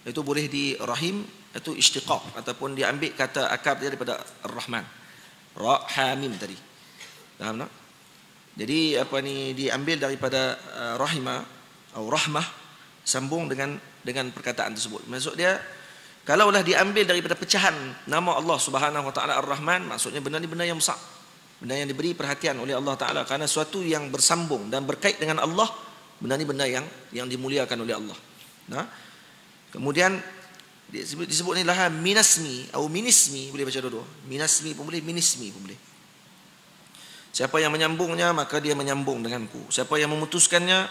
itu boleh di Rahim itu istiqaq ataupun diambil kata akar dia daripada Ar-Rahman. Ra ha mim tadi. Faham tak? Jadi apa ni diambil daripada rahimah atau rahmah, sambung dengan perkataan tersebut. Maksud dia kalaulah diambil daripada pecahan nama Allah Subhanahu wa taala Ar-Rahman, maksudnya benda ni benda yang besar. Benda yang diberi perhatian oleh Allah Taala kerana sesuatu yang bersambung dan berkait dengan Allah, benda ni benda yang dimuliakan oleh Allah. Nah. Kemudian disebut ni lah minasmi atau minismi, boleh baca dua-dua. Minasmi pun boleh, minismi pun boleh. Siapa yang menyambungnya maka dia menyambung denganku. Siapa yang memutuskannya,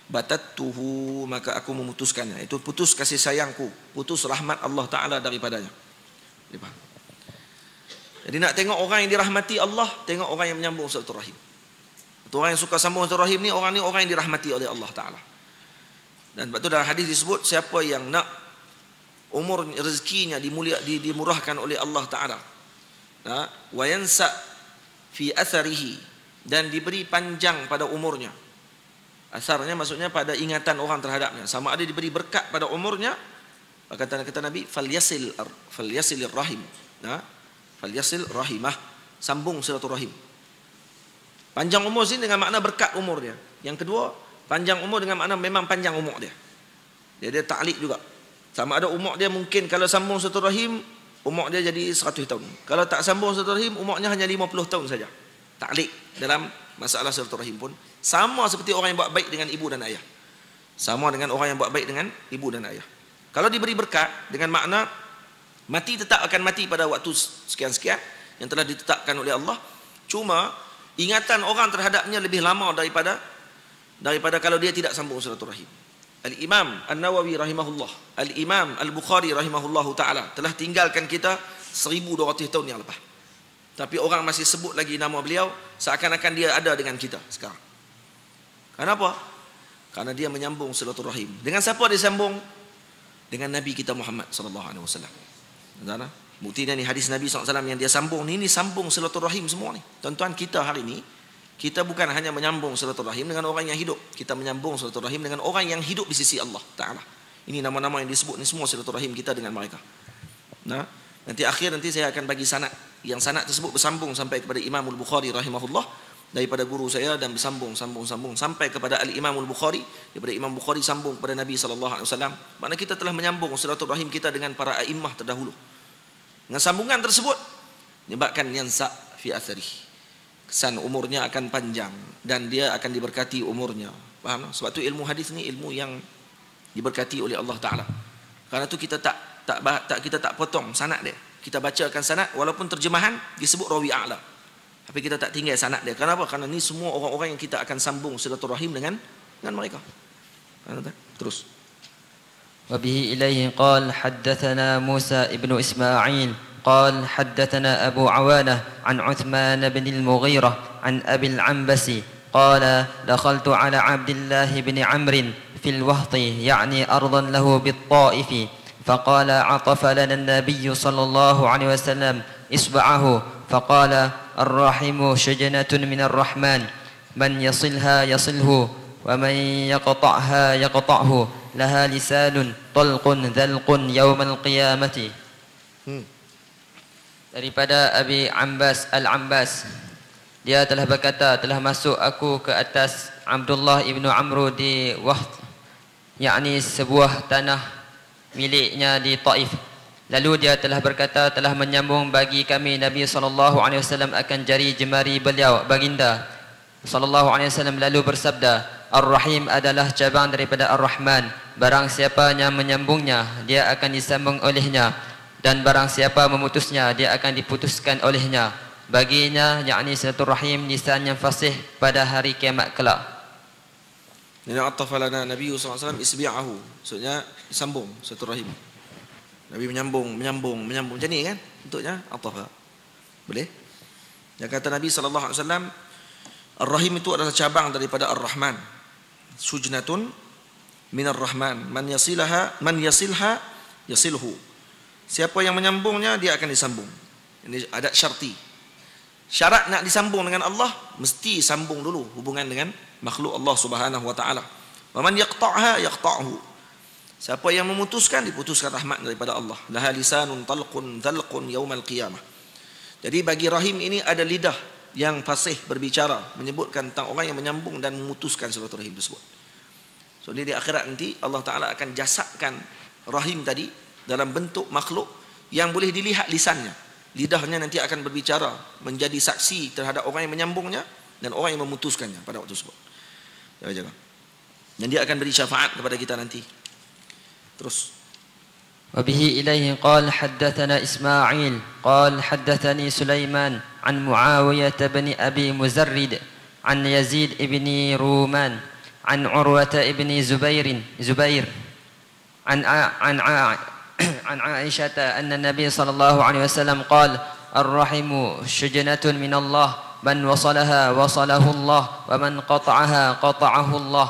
batattuhu, maka aku memutuskannya. Itu putus kasih sayangku, putus rahmat Allah Taala daripadanya. Jadi nak tengok orang yang dirahmati Allah, tengok orang yang menyambung silaturahim. Orang yang suka sambung silaturahim ni orang yang dirahmati oleh Allah Taala. Dan sebab tu dalam hadis disebut siapa yang nak umur rezekinya dimurahkan oleh Allah Taala, wa yansa fi atharihi, dan diberi panjang pada umurnya. Asarnya maksudnya pada ingatan orang terhadapnya, sama ada diberi berkat pada umurnya. Kata Nabi falyasil rahim, falyasil rahimah, sambung silaturahim. Panjang umur sini dengan makna berkat umur dia. Yang kedua, panjang umur dengan makna memang panjang umur dia. Dia ta'liq juga. Sama ada umur dia mungkin kalau sambung silaturahim, umur dia jadi 100 tahun. Kalau tak sambung silaturahim, umurnya hanya 50 tahun saja. Ta'liq dalam masalah silaturahim pun sama seperti orang yang buat baik dengan ibu dan ayah. Sama dengan orang yang buat baik dengan ibu dan ayah. Kalau diberi berkat dengan makna mati tetap akan mati pada waktu sekian-sekian yang telah ditetapkan oleh Allah. Cuma ingatan orang terhadapnya lebih lama daripada kalau dia tidak sambung silaturahim. Al-Imam An-Nawawi rahimahullah, Al-Imam Al-Bukhari rahimahullahu ta'ala telah tinggalkan kita 1200 tahun yang lepas. Tapi orang masih sebut lagi nama beliau seakan-akan dia ada dengan kita sekarang. Kenapa? Karena dia menyambung silaturahim. Dengan siapa dia sambung? Dengan Nabi kita Muhammad sallallahu alaihi wasallam. Buktinya ni hadis Nabi SAW yang dia sambung ni sambung silaturahim semua ni. Tuan-tuan, kita hari ni Kita bukan hanya menyambung silaturahim dengan orang yang hidup, kita menyambung silaturahim dengan orang yang hidup di sisi Allah Ta'ala. Ini nama-nama yang disebut ni semua silaturahim kita dengan mereka. Nah, nanti saya akan bagi sanad. Yang sanad tersebut bersambung sampai kepada Imam Al-Bukhari rahimahullah, daripada guru saya, dan bersambung sampai kepada Al-Imam Al-Bukhari, daripada Imam Bukhari sambung kepada Nabi sallallahu alaihi wasallam. Maknanya kita telah menyambung silaturahim kita dengan para a'immah terdahulu. Dengan sambungan tersebut menyebabkan yansa fi atharihi, kesan umurnya akan panjang dan dia akan diberkati umurnya. Faham? Sebab tu ilmu hadis ni ilmu yang diberkati oleh Allah Taala. Karena tu kita tak potong sanad dia. Kita bacakan sanad walaupun terjemahan disebut rawi a'la, tapi kita tak tinggal sanad dia. Kenapa? Karena ni semua orang-orang yang kita akan sambung silaturahim dengan mereka. Terus. Wa bihi ilaihi qala haddatsana Musa ibnu Ismail قال حدثنا أبو عوانة عن عثمان بن المغيرة عن أبي العنبس قال دخلت على عبد الله بن عمرو في الوهط يعني أرضا له بالطائف فقال عطف لنا النبي صلى الله عليه وسلم إصبعه فقال الرحم شجنة من الرحمن من يصلها يصله ومن يقطعها يقطعه لها لسان طلق ذلق يوم القيامة. Daripada Abi Ambas Al-Ambas, dia telah berkata, telah masuk aku ke atas Abdullah ibnu Amru di Wahd, yakni sebuah tanah miliknya di Taif. Lalu dia telah berkata, telah menyambung bagi kami Nabi SAW akan jari jemari beliau, baginda SAW lalu bersabda, Ar-Rahim adalah cabang daripada Ar-Rahman. Barang siapa yang menyambungnya, dia akan disambung olehnya, dan barang siapa memutusnya, dia akan diputuskan olehnya. Baginya, yakni silaturahim, lisan yang fasih pada hari kiamat kelak. Ini atafalana Nabi SAW isbi'ahu, maksudnya disambung silaturahim. Nabi menyambung macam ni kan, bentuknya atafa. Boleh? Yang kata Nabi SAW, Ar-Rahim itu adalah cabang daripada Ar-Rahman. Sujnatun minar Rahman, man yasilha yasilhu. Siapa yang menyambungnya, dia akan disambung. Ini adat syarti. Syarat nak disambung dengan Allah, mesti sambung dulu hubungan dengan makhluk Allah Subhanahu wa taala. Wa man yaqta'ha yaqta'hu. Siapa yang memutuskan, diputuskan rahmat daripada Allah. Laha lisanun talqun dhalqun yaumal qiyamah. Jadi bagi rahim ini ada lidah yang fasih berbicara, menyebutkan tentang orang yang menyambung dan memutuskan silaturahim tersebut. So di akhirat nanti Allah Taala akan jasadkan rahim tadi dalam bentuk makhluk yang boleh dilihat lisannya. Lidahnya nanti akan berbicara, menjadi saksi terhadap orang yang menyambungnya dan orang yang memutuskannya pada waktu tersebut. Jaga-jaga. Dan dia akan beri syafaat kepada kita nanti. Terus. Wabihi ilaihi qala haddatsana Ismail qala haddatsani Sulaiman an Muawiyah bin Abi Muzarrid an Yazid ibn Ruman an Urwah ibn Zubair عن عائشة أن النبي صلى الله عليه وسلم قال الرحم شجنة من الله من وصلها وصله الله ومن قطعها قطعه الله.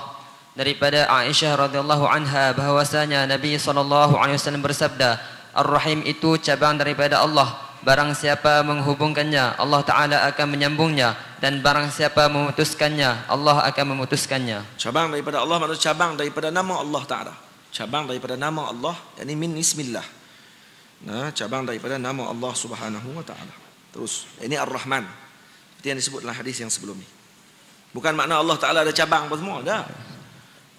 Daripada Aisyah radhiyallahu anha bahwasanya Nabi sallallahu alaihi wasallam bersabda, Ar-Rahim itu cabang daripada Allah. Barang siapa menghubungkannya, Allah Taala akan menyambungnya, dan barang siapa memutuskannya, Allah akan memutuskannya. Cabang daripada Allah maksudnya cabang daripada nama Allah Taala. Cabang daripada nama Allah, yakni min ismillah. Nah, cabang daripada nama Allah Subhanahu wa taala. Terus, ini Ar-Rahman. Seperti yang disebut dalam hadis yang sebelum ini. Bukan makna Allah Taala ada cabang apa semua, dah.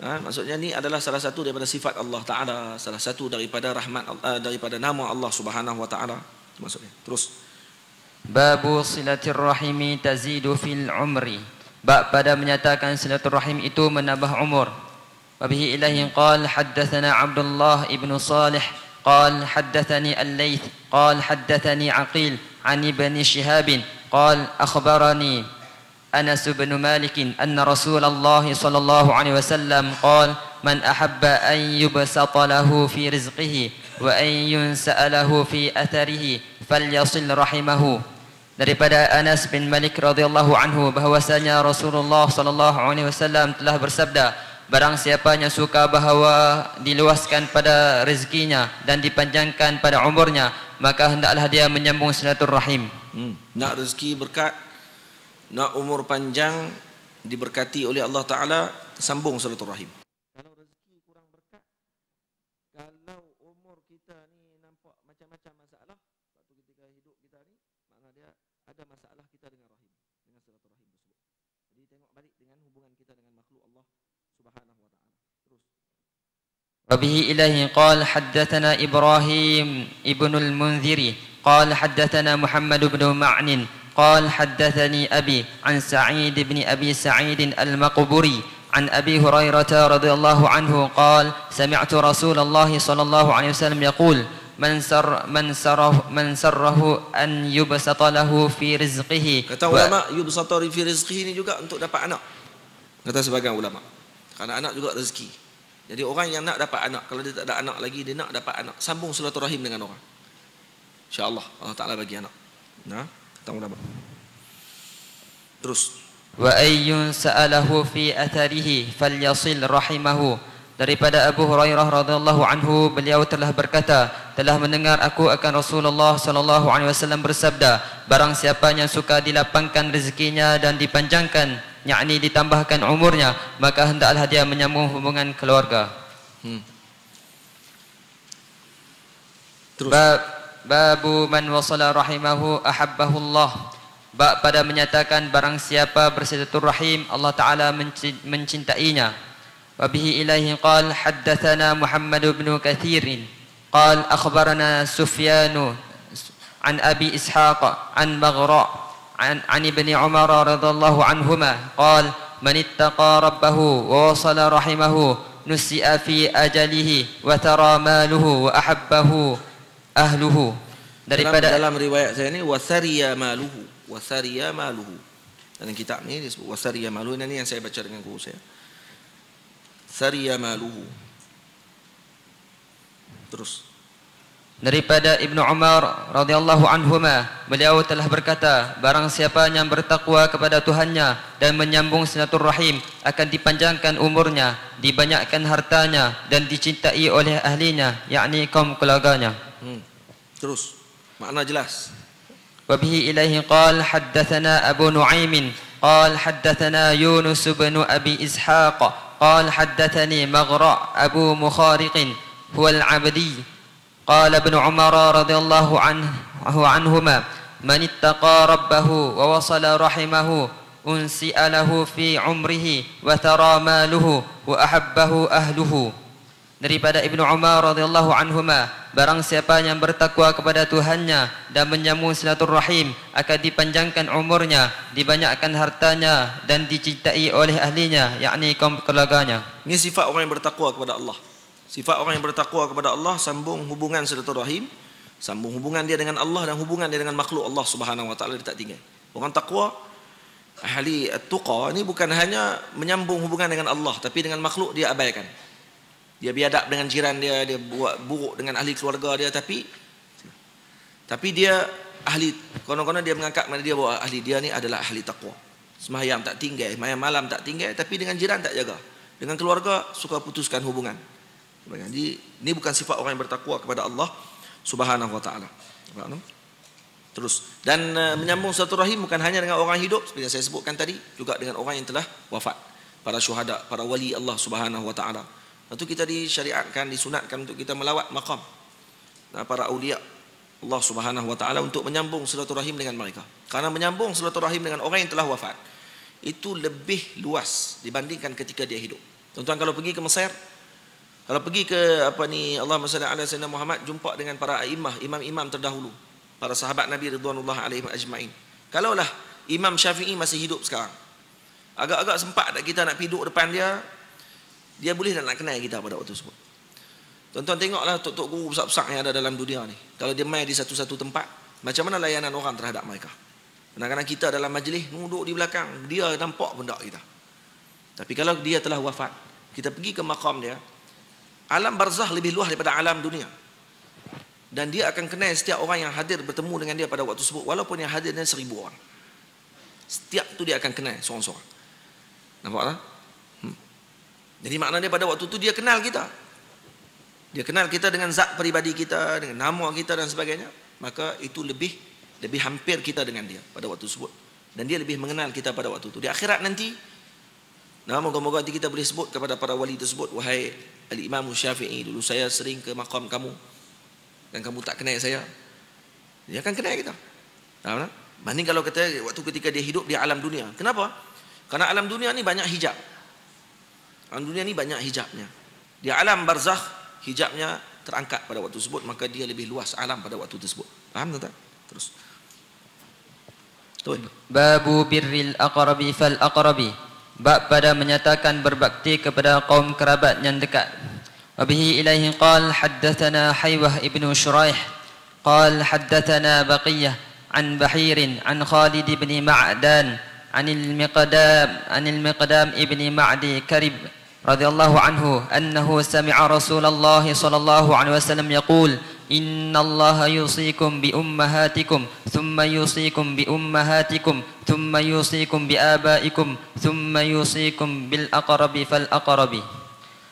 Nah, maksudnya ini adalah salah satu daripada sifat Allah Taala, salah satu daripada rahmat daripada nama Allah Subhanahu wa taala. Itu maksudnya. Terus. Babu silatir rahimi tazidu fil umri. Bab pada menyatakan silaturahim itu menambah umur. وبه إليه قال حدثنا عبد الله ابن صالح قال حدثني الليث قال حدثني عقيل عن ابن شهاب قال أخبرني أنس بن مالك أن رسول الله صلى الله عليه وسلم قال من أحب أن يبسط له في رزقه وأن ينسأ له في أثره فليصل رحمه. Daripada Anas bin Malik radhiyallahu anhu bahwasanya Rasulullah sallallahu alaihi wasallam telah bersabda, barang siapa yang suka bahawa diluaskan pada rezekinya dan dipanjangkan pada umurnya, maka hendaklah dia menyambung silaturahim. Nak rezeki berkat, nak umur panjang, diberkati oleh Allah Ta'ala, sambung silaturahim. Kalau rezeki kurang berkat, kalau umur kita ni nampak macam-macam masalah, waktu ketika hidup kita ni, makna dia ada masalah kita dengan rahim, dengan silaturahim tersebut. Jadi tengok balik dengan hubungan kita dengan makhluk Allah Subhanahu wa Ta'ala. Terus. وبه إليه قال حدثنا إبراهيم ابن المنذري قال حدثنا محمد بن معن قال حدثني أبي عن سعيد بن أبي سعيد المقبري عن أبي هريرة رضي الله عنه قال سمعت رسول الله صلى الله عليه وسلم يقول من سره أن يبسط له في رزقه. Kata ulama, yubsata fi rizqihi ni juga untuk dapat anak. Kata sebagian ulama, kerana anak juga rezeki. Jadi orang yang nak dapat anak, kalau dia tak ada anak lagi, dia nak dapat anak, sambung silaturahim dengan orang. InsyaAllah Allah Ta'ala bagi anak. Nah, kata ulama. Terus. Wa ayyun sa'alahu fi atharihi falyasil rahimahu. Daripada Abu Hurairah radhiyallahu anhu, beliau telah berkata, telah mendengar aku akan Rasulullah sallallahu alaihi wasallam bersabda, barang siapa yang suka dilapangkan rezekinya dan dipanjangkan, yakni ditambahkan umurnya, maka hendaklah dia menyambung hubungan keluarga. Terus. Babu man wasala rahimahu ahabbahu Allah. Bab pada menyatakan barang siapa bersilaturahim, Allah Ta'ala mencintainya. Wabihi ilaihi qal haddathana Muhammad bin Kathir qal akhbarana Sufyanu an Abi Ishaq an Maghra an Ibn Umar radhiyallahu anhuma qal man ittaqa rabbahu wa wasala rahimahu nusi'a fi ajalihi wa tara maluhu wa ahabbahu ahluhu. Daripada dalam riwayat saya ni wasariya maluhu, wasariya maluhu. Dalam kitab ni disebut wasariya maluhu. Ini yang saya baca dengan guru saya. Sariya maluhu. Terus. Daripada Ibnu Umar radhiyallahu anhuma, beliau telah berkata, barang siapa yang bertakwa kepada Tuhannya dan menyambung silaturahim akan dipanjangkan umurnya, dibanyakkan hartanya dan dicintai oleh ahlinya, yakni kaum keluarganya. Terus. Makna jelas. Wabihi ilaihi qal haddathana Abu Nu'aim qal haddathana Yunus bin Abi Ishaq qal haddathani Maghra Abu Mukhariq huwa al-Abdi qala Ibn Umar radhiyallahu anhuma man ittaqa rabbahu wa wasala rahimahu unsi'a lahu fi umrihi wa tara maluhu wa ahabbahu ahluhu. Daripada Ibnu Umar radhiyallahu anhuma, barang siapa yang bertakwa kepada Tuhannya dan menyambung silaturahim akan dipanjangkan umurnya, dibanyakkan hartanya dan dicintai oleh ahlinya, yakni kaum keluarganya. Ini sifat orang yang bertakwa kepada Allah. Sifat orang yang bertakwa kepada Allah, sambung hubungan silaturahim, sambung hubungan dia dengan Allah dan hubungan dia dengan makhluk Allah Subhanahu wa Ta'ala, dia tak tinggal. Orang takwa, ahli at-tuqa ni bukan hanya menyambung hubungan dengan Allah, tapi dengan makhluk dia abaikan. Dia biadab dengan jiran dia, dia buat buruk dengan ahli keluarga dia, tapi dia ahli, konon-konon dia mengangkat mana dia bahawa ahli dia ni adalah ahli taqwa. Sembahyang tak tinggal, sembahyang malam tak tinggal, tapi dengan jiran tak jaga. Dengan keluarga suka putuskan hubungan. Jadi ini bukan sifat orang yang bertakwa kepada Allah Subhanahu wa Ta'ala. Terus, dan menyambung silaturahim bukan hanya dengan orang hidup, seperti yang saya sebutkan tadi, juga dengan orang yang telah wafat, para syuhada, para wali Allah Subhanahu wa Ta'ala. Itu kita disyariatkan, disunatkan untuk kita melawat maqam para aulia Allah Subhanahu wa Ta'ala untuk menyambung silaturahim dengan mereka. Karena menyambung silaturahim dengan orang yang telah wafat itu lebih luas dibandingkan ketika dia hidup. Tuan-tuan, kalau pergi ke Mesir, kalau pergi ke Allahumma salli ala sayyidina Muhammad, jumpa dengan para imam-imam terdahulu, para sahabat Nabi ridwanullah alaihim ajma'in. Kalaulah Imam Syafi'i masih hidup sekarang, agak-agak sempat tak kita nak pergi duduk depan dia, dia boleh nak kenal kita pada waktu tersebut. Tuan-tuan tengoklah tok-tok guru besar-besar yang ada dalam dunia ni. Kalau dia main di satu-satu tempat, macam mana layanan orang terhadap mereka. Kadang-kadang kita dalam majlis duduk di belakang, dia nampak pun tak kita. Tapi kalau dia telah wafat, kita pergi ke makam dia, alam barzah lebih luas daripada alam dunia. Dan dia akan kenal setiap orang yang hadir bertemu dengan dia pada waktu tersebut, walaupun yang hadir dia 1000 orang. Setiap tu dia akan kenal seorang-seorang. Nampak tak? Jadi maknanya pada waktu itu dia kenal kita. Dia kenal kita dengan zat peribadi kita, dengan nama kita dan sebagainya. Maka itu lebih hampir kita dengan dia pada waktu tersebut. dan dia lebih mengenal kita pada waktu itu. Di akhirat nanti, moga-moga nanti kita boleh sebut kepada para wali tersebut, wahai Al-Imam Syafi'i, dulu saya sering ke makam kamu dan kamu tak kenal saya. Dia akan kenal kita. Faham tak? Banding kalau kata waktu ketika dia hidup di alam dunia. Kenapa? Karena alam dunia ni banyak hijab. Alam dunia ni banyak hijabnya. Di alam barzakh hijabnya terangkat pada waktu tersebut, maka dia lebih luas alam pada waktu tersebut. Faham tak? Terus. Betul. Babu birril aqrabi fal aqrabi. Bab pada menyatakan berbakti kepada kaum kerabat yang dekat. Wa bihi ilaihi qala haddatsana Haywah ibnu Shuraih qala haddatsana Baqiyah عن بحير عن خالد بن معدان عن المقدام ابن معدي كرب رضي الله عنه أنه سمع رسول الله صلى الله عليه وسلم يقول إن الله يوصيكم بأمهاتكم ثم يوصيكم بأمهاتكم ثم يوصيكم بآبائكم ثم يوصيكم بالأقرب فالأقرب.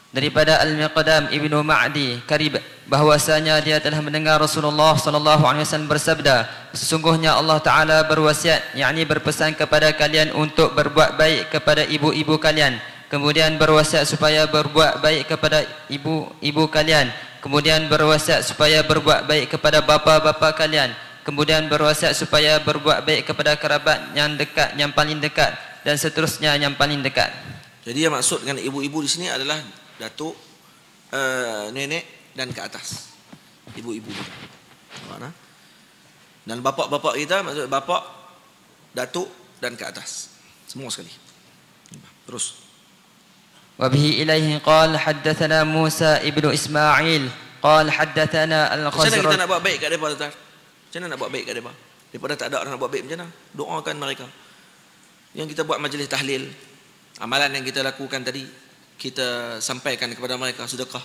Daripada Al-Miqdam Ibnu Ma'di Karib, bahwasanya dia telah mendengar Rasulullah sallallahu alaihi wasallam bersabda, sesungguhnya Allah Taala berwasiat, yakni berpesan kepada kalian untuk berbuat baik kepada ibu-ibu kalian, kemudian berwasiat supaya berbuat baik kepada ibu-ibu kalian, kemudian berwasiat supaya berbuat baik kepada bapa-bapa kalian, kemudian berwasiat supaya berbuat baik kepada kerabat yang dekat, yang paling dekat, dan seterusnya yang paling dekat. Jadi yang maksud dengan ibu-ibu di sini adalah datuk, nenek dan ke atas. Ibu-ibu kita. Mana? Dan bapak-bapak kita maksud bapak, datuk dan ke atas. Semua sekali. Terus. Wa bihi ilaihi qala haddatsana Musa ibnu Ismail qala haddatsana Al-Khazraj. Macam mana kita nak buat baik kat depa, tuan? Macam mana nak buat baik kat depa? Depa dah tak ada orang nak buat baik, macam mana? Doakan mereka. Yang kita buat majlis tahlil, amalan yang kita lakukan tadi, kita sampaikan kepada mereka, sedekah.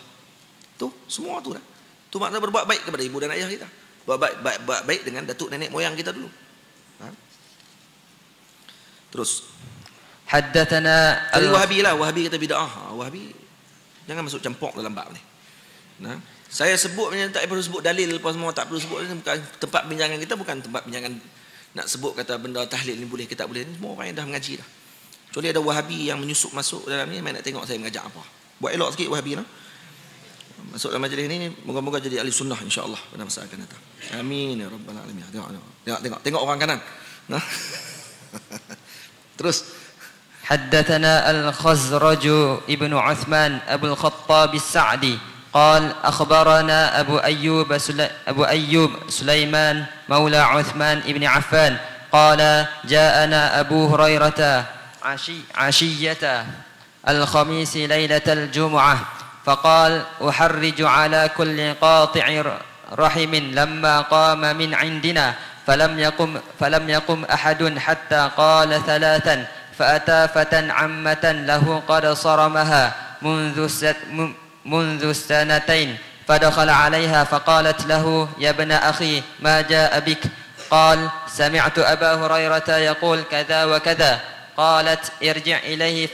Tu semua tu dah. Tu makna berbuat baik kepada ibu dan ayah kita. Buat baik dengan datuk nenek moyang kita dulu. Terus. Haddatsana Al-Wahabi lah, Wahabi kata bid'ah. Wahabi jangan masuk campur dalam bab ni. Saya sebut macam tak perlu sebut dalil apa semua, tak perlu sebut. Bukan tempat bincangan kita, bukan tempat bincangan nak sebut kata benda tahlil ni boleh ke tak boleh. Ni semua orang yang dah mengaji dah. Kecuali ada Wahabi yang menyusup masuk dalam ni, main nak tengok saya mengajak apa. Buat elok sikit Wahabi lah. Masuk dalam majlis ni, moga-moga jadi ahli sunnah insya-Allah pada masa akan datang. Amin ya rabbal alamin. Tengok orang kanan. Terus. حدثنا الخزرج ابن عثمان أبو الخطاب السعدي قال أخبرنا أبو أيوب سليمان مولى عثمان ابن عفان قال جاءنا أبو هريرة عشية الخميس ليلة الجمعة فقال أحرج على كل قاطع رحم لما قام من عندنا فلم يقم أحد حتى قال ثلاثا فأتى فتى عمة له قد صرمها منذ سنتين فدخل عليها فقالت له يا ابن أخي ما جاء بك قال سمعت أبا هريرة يقول كذا وكذا قالت ارجع إليه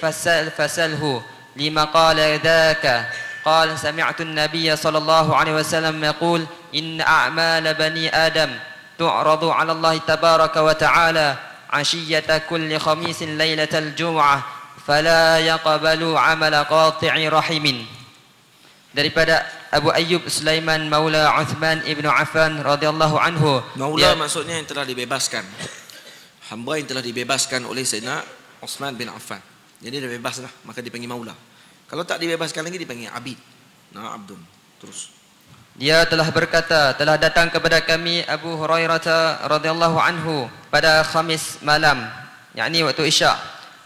فسله لما قال ذاك قال سمعت النبي صلى الله عليه وسلم يقول إن أعمال بني آدم تعرض على الله تبارك وتعالى عشية كل خميس ليلة الجمعة فلا يقبل عمل قاطع رحم. Daripada Abu Ayyub Sulaiman Maula Uthman ibnu Affan radhiyallahu anhu. Maula maksudnya yang telah dibebaskan. Hamba yang telah dibebaskan oleh Sayyidina Uthman bin Affan. Jadi dia bebas lah, maka dipanggil Maula. Kalau tak dibebaskan lagi dipanggil Abid. Abdun. Terus. Dia telah berkata, telah datang kepada kami Abu Hurairah radhiyallahu anhu pada Khamis malam, yakni waktu Isyak,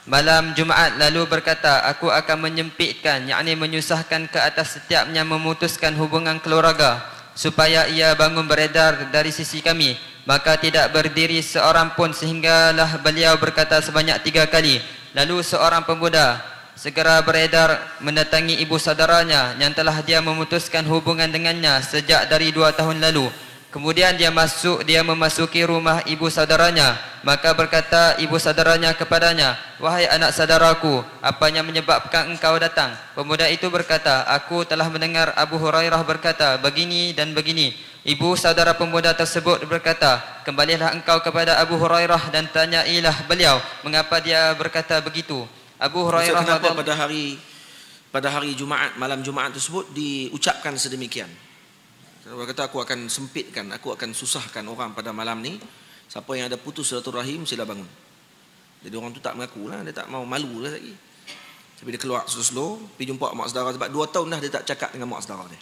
malam Jumaat, lalu berkata, aku akan menyempitkan, yakni menyusahkan ke atas setiap yang memutuskan hubungan keluarga supaya ia bangun beredar dari sisi kami, maka tidak berdiri seorang pun sehinggalah beliau berkata sebanyak 3 kali. Lalu seorang pemuda segera beredar mendatangi ibu saudaranya yang telah dia memutuskan hubungan dengannya sejak dari 2 tahun lalu. Kemudian dia memasuki rumah ibu saudaranya, maka berkata ibu saudaranya kepadanya, wahai anak saudaraku, apa yang menyebabkan engkau datang? Pemuda itu berkata, aku telah mendengar Abu Hurairah berkata begini dan begini. Ibu saudara pemuda tersebut berkata, kembalilah engkau kepada Abu Hurairah dan tanyailah beliau mengapa dia berkata begitu. Abu Hurairah kenapa pada hari Jumaat, malam Jumaat tersebut diucapkan sedemikian. Dia kata aku akan sempitkan, aku akan susahkan orang pada malam ni. Siapa yang ada putus silaturahim sila bangun. Jadi orang tu tak mengaku lah, dia tak mau, malu lah lagi. Tapi dia keluar slow-slow pergi jumpa mak saudara, sebab 2 tahun dah dia tak cakap dengan mak saudara dia.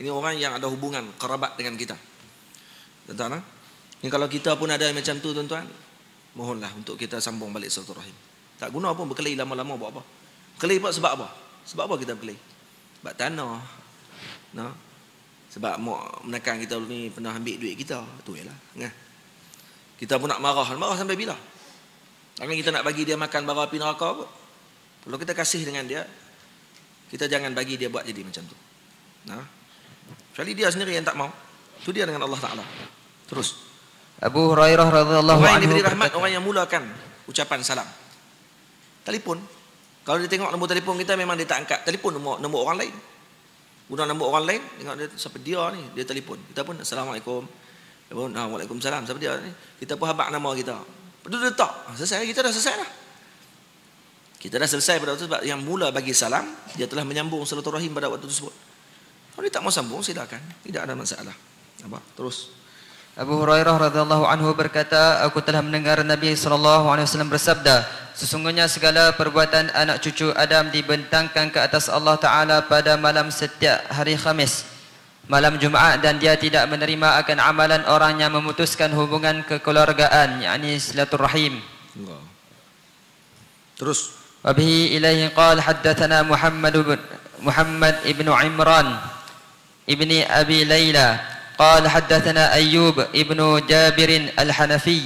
Ini orang yang ada hubungan kerabat dengan kita. Tuan-tuan, ini kalau kita pun ada macam tu tuan-tuan, mohonlah untuk kita sambung balik silaturahim. Tak guna pun berkelahi lama-lama buat apa. Berkelahi sebab apa? Sebab apa kita berkelahi? Sebab tanah. Sebab mak menekan kita ni pernah ambil duit kita. Tu jelah. Kita pun nak marah sampai bila? Takkan kita nak bagi dia makan bara api neraka apa? Kalau kita kasih dengan dia, kita jangan bagi dia buat jadi macam tu. Kecuali dia sendiri yang tak mau. Itu dia dengan Allah Ta'ala. Terus. Abu Hurairah radhiyallahu anhu, orang yang diberi rahmat, orang yang mulakan ucapan salam. Telefon. Kalau dia tengok nombor telefon kita, memang dia tak angkat. Telefon nombor orang lain. Guna nombor orang lain, tengok dia, siapa dia ni, dia telefon. Kita pun Assalamualaikum. Waalaikumsalam. Siapa dia ni? Kita pun habaq nama kita. Betul tak? Selesai, kita dah selesai dah. Kita dah selesai pada waktu, sebab yang mula bagi salam, dia telah menyambung silaturahim pada waktu tersebut. Kalau dia tak mau sambung, silakan. Tidak ada masalah. Apa? Terus. Abu Hurairah radhiyallahu anhu berkata, aku telah mendengar Nabi SAW bersabda, sesungguhnya segala perbuatan anak cucu Adam dibentangkan ke atas Allah Ta'ala pada malam setiap hari Khamis, malam Jumaat, dan dia tidak menerima akan amalan orang yang memutuskan hubungan kekeluargaan, yakni silaturahim. Terus. Wabihi ilaihi qala haddathana Muhammad ibn Imran ibni Abi Layla قال حدثنا أيوب ابن جابر الحنفي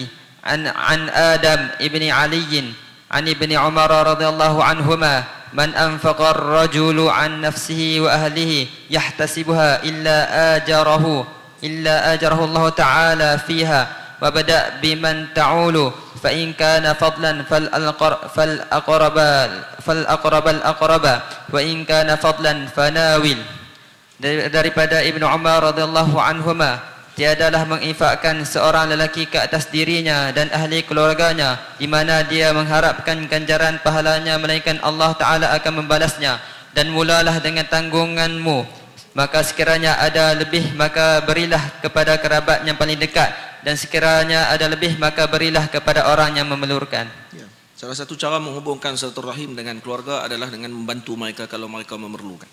عن آدم ابن علي عن ابن عمر رضي الله عنهما من أنفق الرجل عن نفسه وأهله يحتسبها إلا آجره الله تعالى فيها وبدأ بمن تعول فإن كان فضلا فالأقرب وإن كان فضلا فناول. Daripada Ibnu Umar radhiyallahu anhuma, tiadalah menginfakkan seorang lelaki ke atas dirinya dan ahli keluarganya di mana dia mengharapkan ganjaran pahalanya, melainkan Allah Ta'ala akan membalasnya. Dan mulalah dengan tanggunganmu, maka sekiranya ada lebih maka berilah kepada kerabat yang paling dekat, dan sekiranya ada lebih maka berilah kepada orang yang memerlukan. Salah satu cara menghubungkan silaturahim dengan keluarga adalah dengan membantu mereka kalau mereka memerlukan.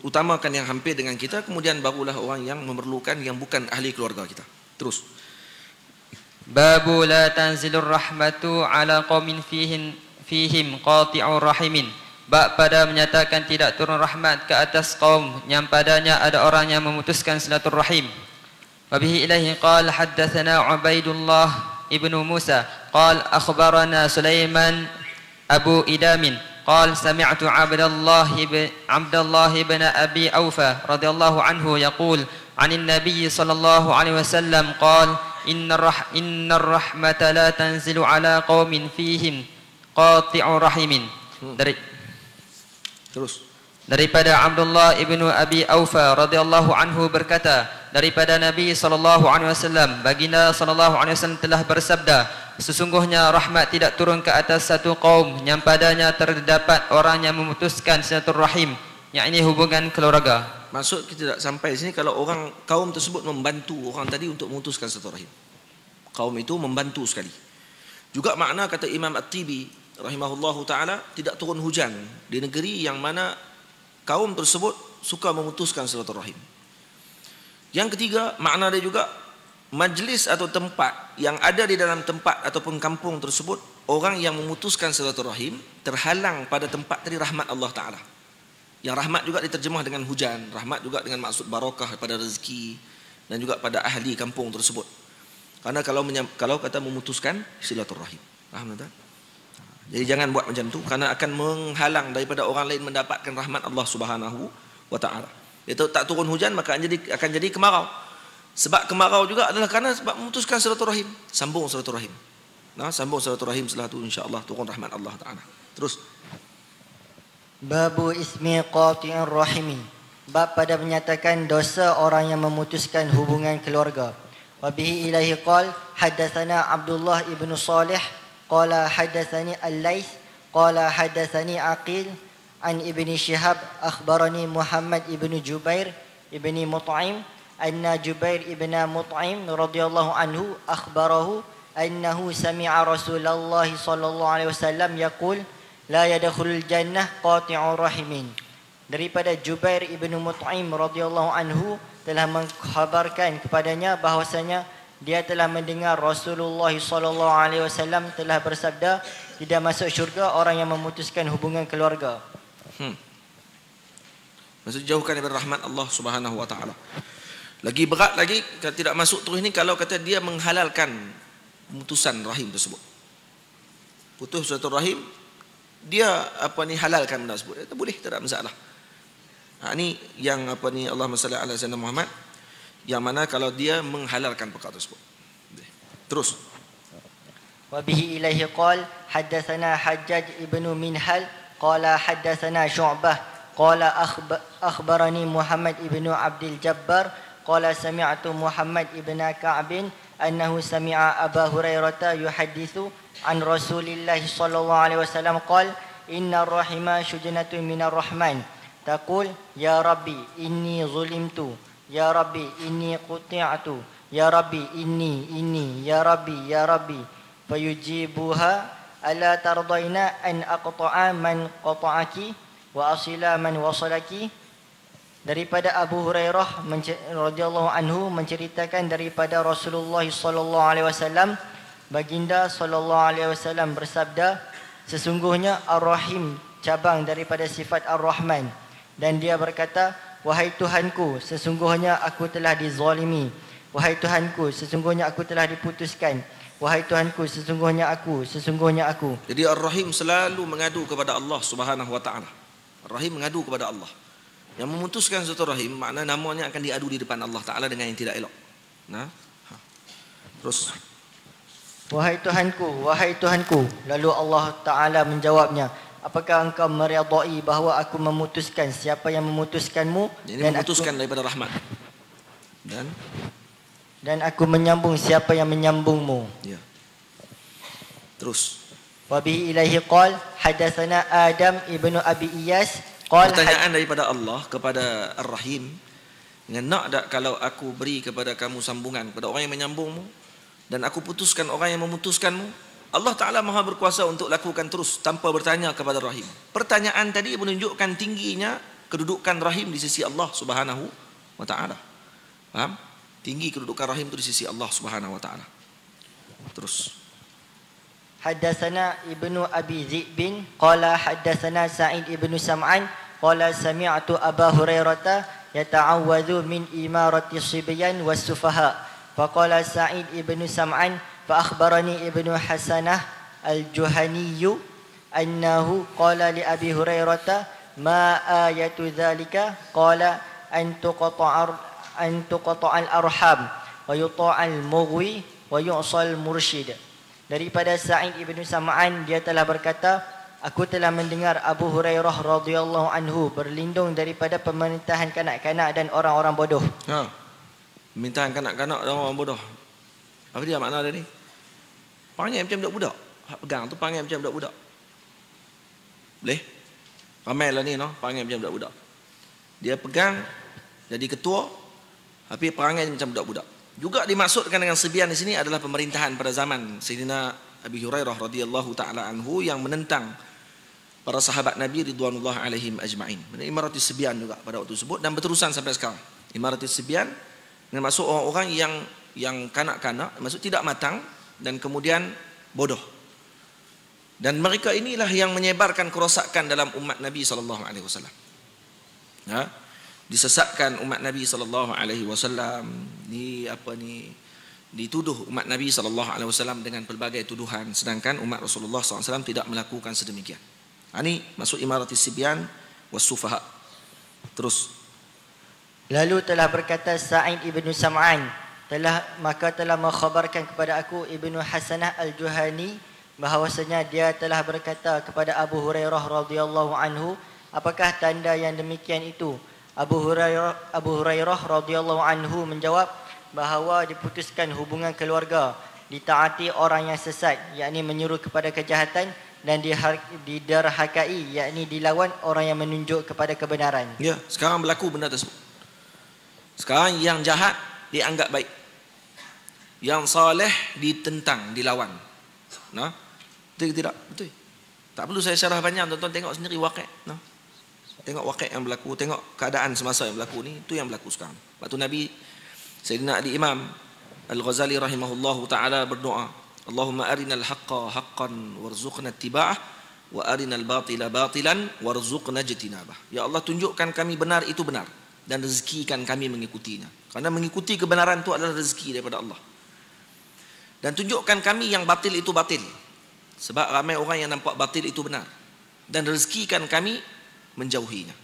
Utamakan yang hampir dengan kita, kemudian barulah orang yang memerlukan yang bukan ahli keluarga kita. Terus. Babu la tanzilur rahmatu ala qaumin fihim qati'ur rahimin. Bab pada menyatakan tidak turun rahmat ke atas kaum yang padanya ada orang yang memutuskan silaturahim. Wa bihi ilaihi qala haddatsana Ubaidullah ibnu Musa qala akhbarana Sulaiman Abu Idamin قال سمعت عبد الله بن أبي أوفى رضي الله عنه يقول عن النبي صلى الله عليه وسلم قال إن الرحمة لا تنزل على قوم فيهم قاطع رحم. Daripada Abdullah ibnu Abi Aufa radhiyallahu anhu berkata, daripada Nabi SAW, baginda SAW telah bersabda, sesungguhnya rahmat tidak turun ke atas satu kaum yang padanya terdapat orang yang memutuskan silaturahim, yakni hubungan keluarga. Maksud kita tak sampai sini kalau orang kaum tersebut membantu orang tadi untuk memutuskan silaturahim. Kaum itu membantu sekali. Juga makna kata Imam At-Tibi rahimahullahu taala, tidak turun hujan di negeri yang mana kaum tersebut suka memutuskan silaturahim. Yang ketiga, makna dia juga majlis atau tempat yang ada di dalam tempat ataupun kampung tersebut, orang yang memutuskan silaturahim terhalang pada tempat tadi rahmat Allah Ta'ala. Yang rahmat juga diterjemah dengan hujan, rahmat juga dengan maksud barakah pada rezeki dan juga pada ahli kampung tersebut. Karena kalau kata memutuskan silaturahim, faham tak? Jadi jangan buat macam tu, kerana akan menghalang daripada orang lain mendapatkan rahmat Allah Subhanahu wa Ta'ala. Itu tak turun hujan maka akan jadi kemarau. Sebab kemarau juga adalah kerana sebab memutuskan silaturahim. Sambung silaturahim. Sambung silaturahim, setelah tu insya-Allah turun rahmat Allah Ta'ala. Terus. Babu ismi qati'ir rahimi. bab pada menyatakan dosa orang yang memutuskan hubungan keluarga. Wa bihi ilaihi qala haddatsana Abdullah ibn Salih qala haddatsani Al-Laits qala haddatsani Aqil an Ibni Shihab akhbarani Muhammad ibn Jubair ibn Mut'im anna Jubair ibn Mut'im radhiyallahu anhu akhbarahu annahu sami'a Rasulullah sallallahu alaihi wasallam yaqul la yadkhulul jannah qati'ur rahimin. Daripada Jubair ibn Mut'im radhiyallahu anhu telah mengkhabarkan kepadanya bahwasanya dia telah mendengar Rasulullah sallallahu alaihi wasallam telah bersabda, tidak masuk syurga orang yang memutuskan hubungan keluarga. Maksud jauhkan daripada rahmat Allah Subhanahu wa taala. Lagi berat lagi tidak masuk terus ni kalau kata dia menghalalkan pemutusan rahim tersebut. Putus satu rahim, dia halalkan benda tersebut. Itu boleh, tak ada masalah. Ini yang Allahumma salli ala sayyidina Muhammad, yang mana kalau dia menghalalkan perkara tersebut. Terus. Wa bihi ilaihi qala haddatsana Hajjaj ibn Minhal qala haddatsana Syu'bah qala akhbarani Muhammad ibn Abdul Jabbar qala sami'tu Muhammad ibn Ka'b annahu sami'a Aba Hurairah yuhadditsu an Rasulillah sallallahu alaihi wasallam qala innar rahima shujnatun minar rahman taqul ya rabbi inni zulimtu ya rabbi inni quti'tu ya rabbi inni ya rabbi fayujibuha ala tardaina an aqta'a man qata'aki wa asila man wasalaki. Daripada Abu Hurairah radhiyallahu anhu menceritakan daripada Rasulullah sallallahu alaihi wasallam, baginda sallallahu alaihi wasallam bersabda, sesungguhnya Ar-Rahim cabang daripada sifat Ar-Rahman, dan dia berkata, wahai Tuhanku, sesungguhnya aku telah dizalimi, wahai Tuhanku, sesungguhnya aku telah diputuskan, wahai Tuhanku, sesungguhnya aku. Jadi Ar-Rahim selalu mengadu kepada Allah Subhanahu wa taala. Ar-Rahim mengadu kepada Allah. Yang memutuskan satu rahim, makna namanya akan diadu di depan Allah Ta'ala dengan yang tidak elok. Terus. Wahai Tuhanku. Lalu Allah Ta'ala menjawabnya, apakah engkau meridai bahawa aku memutuskan siapa yang memutuskanmu? Jadi memutuskan daripada rahmat. Dan aku menyambung siapa yang menyambungmu. Ya. Terus. Wa bihi ilaihi qala hadatsana Adam ibnu Abi Iyas. Pertanyaan daripada Allah kepada Ar-Rahim, nak tak kalau aku beri kepada kamu sambungan kepada orang yang menyambungmu, dan aku putuskan orang yang memutuskanmu? Allah Ta'ala maha berkuasa untuk lakukan terus tanpa bertanya kepada Rahim. Pertanyaan tadi menunjukkan tingginya kedudukan Rahim di sisi Allah Subhanahu wa Ta'ala. Faham? Tinggi kedudukan Rahim itu di sisi Allah Subhanahu wa Ta'ala. Terus. Haddatsana Ibnu Abi Zi'bin qala haddatsana Sa'id ibnu Sam'an qala sami'tu Aba Hurairah yata'awwadhu min imarati sibyan was-sufaha faqala Sa'id ibnu Sam'an fa akhbarani Ibnu Hasanah al-Juhani annahu qala li Abi Hurairah ma ayatu dzalika qala an tuqata'al arham wa yuta'al mughwi wa yu'sal mursyid. Daripada Sa'id ibn Sam'an, dia telah berkata, aku telah mendengar Abu Hurairah radhiyallahu anhu berlindung daripada pemerintahan kanak-kanak dan orang-orang bodoh. Pemerintahan kanak-kanak dan orang bodoh. Apa dia makna dia ni? Panggil macam budak-budak. Hak pegang tu panggil macam budak-budak. Boleh? Ramai lah ni, panggil macam budak-budak. Dia pegang jadi ketua, tapi perangai macam budak-budak. Juga dimaksudkan dengan sebian di sini adalah pemerintahan pada zaman Sayyidina Abi Hurairah radhiyallahu taala anhu yang menentang para sahabat Nabi ridwanullah alaihim ajma'in. Imaratus Sibyan juga pada waktu tersebut dan berterusan sampai sekarang. Imaratus Sibyan dengan maksud orang-orang yang kanak-kanak, maksud tidak matang dan kemudian bodoh. Dan mereka inilah yang menyebarkan kerosakan dalam umat Nabi sallallahu alaihi wasallam. Disesatkan umat Nabi sallallahu alaihi wasallam, dituduh umat Nabi sallallahu alaihi wasallam dengan pelbagai tuduhan, sedangkan umat Rasulullah sallallahu alaihi wasallam tidak melakukan sedemikian. Ini maksud imaratis sibyan was-sufaha. Terus. Lalu telah berkata Sa'id ibnu Sam'an, telah mengkhabarkan kepada aku Ibnu Hasanah al-Juhani bahawasanya dia telah berkata kepada Abu Hurairah radhiyallahu anhu, apakah tanda yang demikian itu? Abu Hurairah radhiyallahu anhu menjawab bahawa diputuskan hubungan keluarga, ditaati orang yang sesat, yakni menyuruh kepada kejahatan, dan diderhakai, yakni dilawan orang yang menunjuk kepada kebenaran. Ya, sekarang berlaku benda tersebut. Sekarang yang jahat dianggap baik, yang saleh ditentang, dilawan. Nah, betul tidak? Betul. Tak perlu saya syarah banyak, tuan-tuan tengok sendiri waqi'. Nah, tengok waqi' yang berlaku, tengok keadaan semasa yang berlaku ni, itu yang berlaku sekarang. Waktu Nabi Sayyidina Ali Imam Al-Ghazali rahimahullahu taala berdoa, Allahumma arinal haqqa haqqan warzuqna ittiba'ah wa arinal batila batilan warzuqna ijtinabah. Ya Allah, tunjukkan kami benar itu benar dan rezekikan kami mengikutinya. Karena mengikuti kebenaran itu adalah rezeki daripada Allah. Dan tunjukkan kami yang batil itu batil, sebab ramai orang yang nampak batil itu benar, dan rezekikan kami menjauhinya,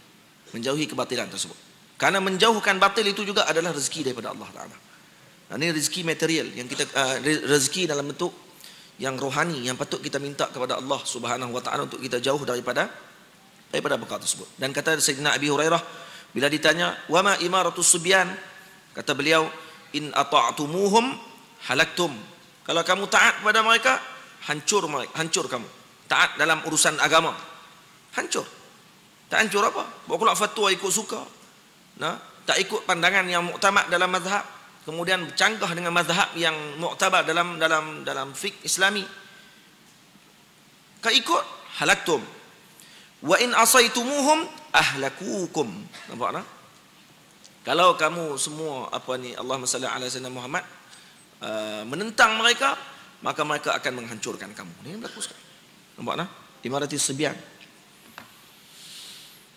menjauhi kebatilan tersebut. Karena menjauhkan batil itu juga adalah rezeki daripada Allah Ta'ala. Ini rezeki material yang kita rezeki dalam bentuk yang rohani yang patut kita minta kepada Allah Subhanahu wa taala untuk kita jauh daripada perkara tersebut. Dan kata Sayyidina Abi Hurairah bila ditanya, "Wa ma imaratus subyan?" Kata beliau, "In ata'tumuhum halaktum." Kalau kamu taat kepada mereka, hancur kamu. Taat dalam urusan agama, hancur. Tak hancur apa? Bawa pula fatwa ikut suka. Nah, tak ikut pandangan yang muktamad dalam mazhab, kemudian bercanggah dengan mazhab yang muktabar dalam fiqh Islami. Kau ikut, halaktum. Wa in asaitumuhum ahlakukum. Nampak tak? Kalau kamu semua Allahumma salli ala sayyidina Muhammad, menentang mereka, maka mereka akan menghancurkan kamu. Ini berlaku sekarang. Nampak tak? Imaratis Sibyan.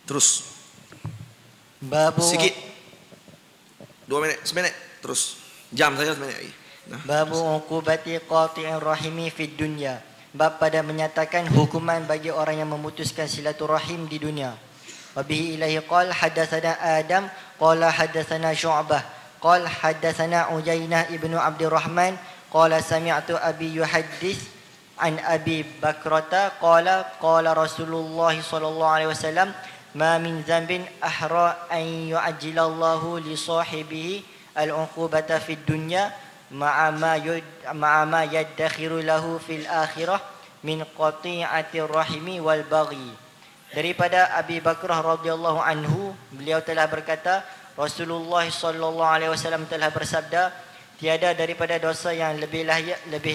Terus. Sikit. 2 minit, seminit. Terus. Jam saya seminit lagi. Babu uqubati qati'ir rahimi fid dunya. Bab pada menyatakan hukuman bagi orang yang memutuskan silaturahim di dunia. Wa bihi ilaihi qala hadatsana Adam qala hadatsana Syu'bah qala hadatsana Ujainah ibnu Abdurrahman qala sami'tu Abi yuhaddits an Abi Bakrata qala Rasulullah sallallahu alaihi wasallam ma min dhanbin ahra an yu'ajjilallahu li sahibihi al-uqubata fid dunya ma'a ma yaddakhiru lahu fil akhirah min qati'atir rahimi wal baghi. Daripada Abi Bakrah radhiyallahu anhu, beliau telah berkata, Rasulullah sallallahu alaihi wasallam telah bersabda, tiada daripada dosa yang lebih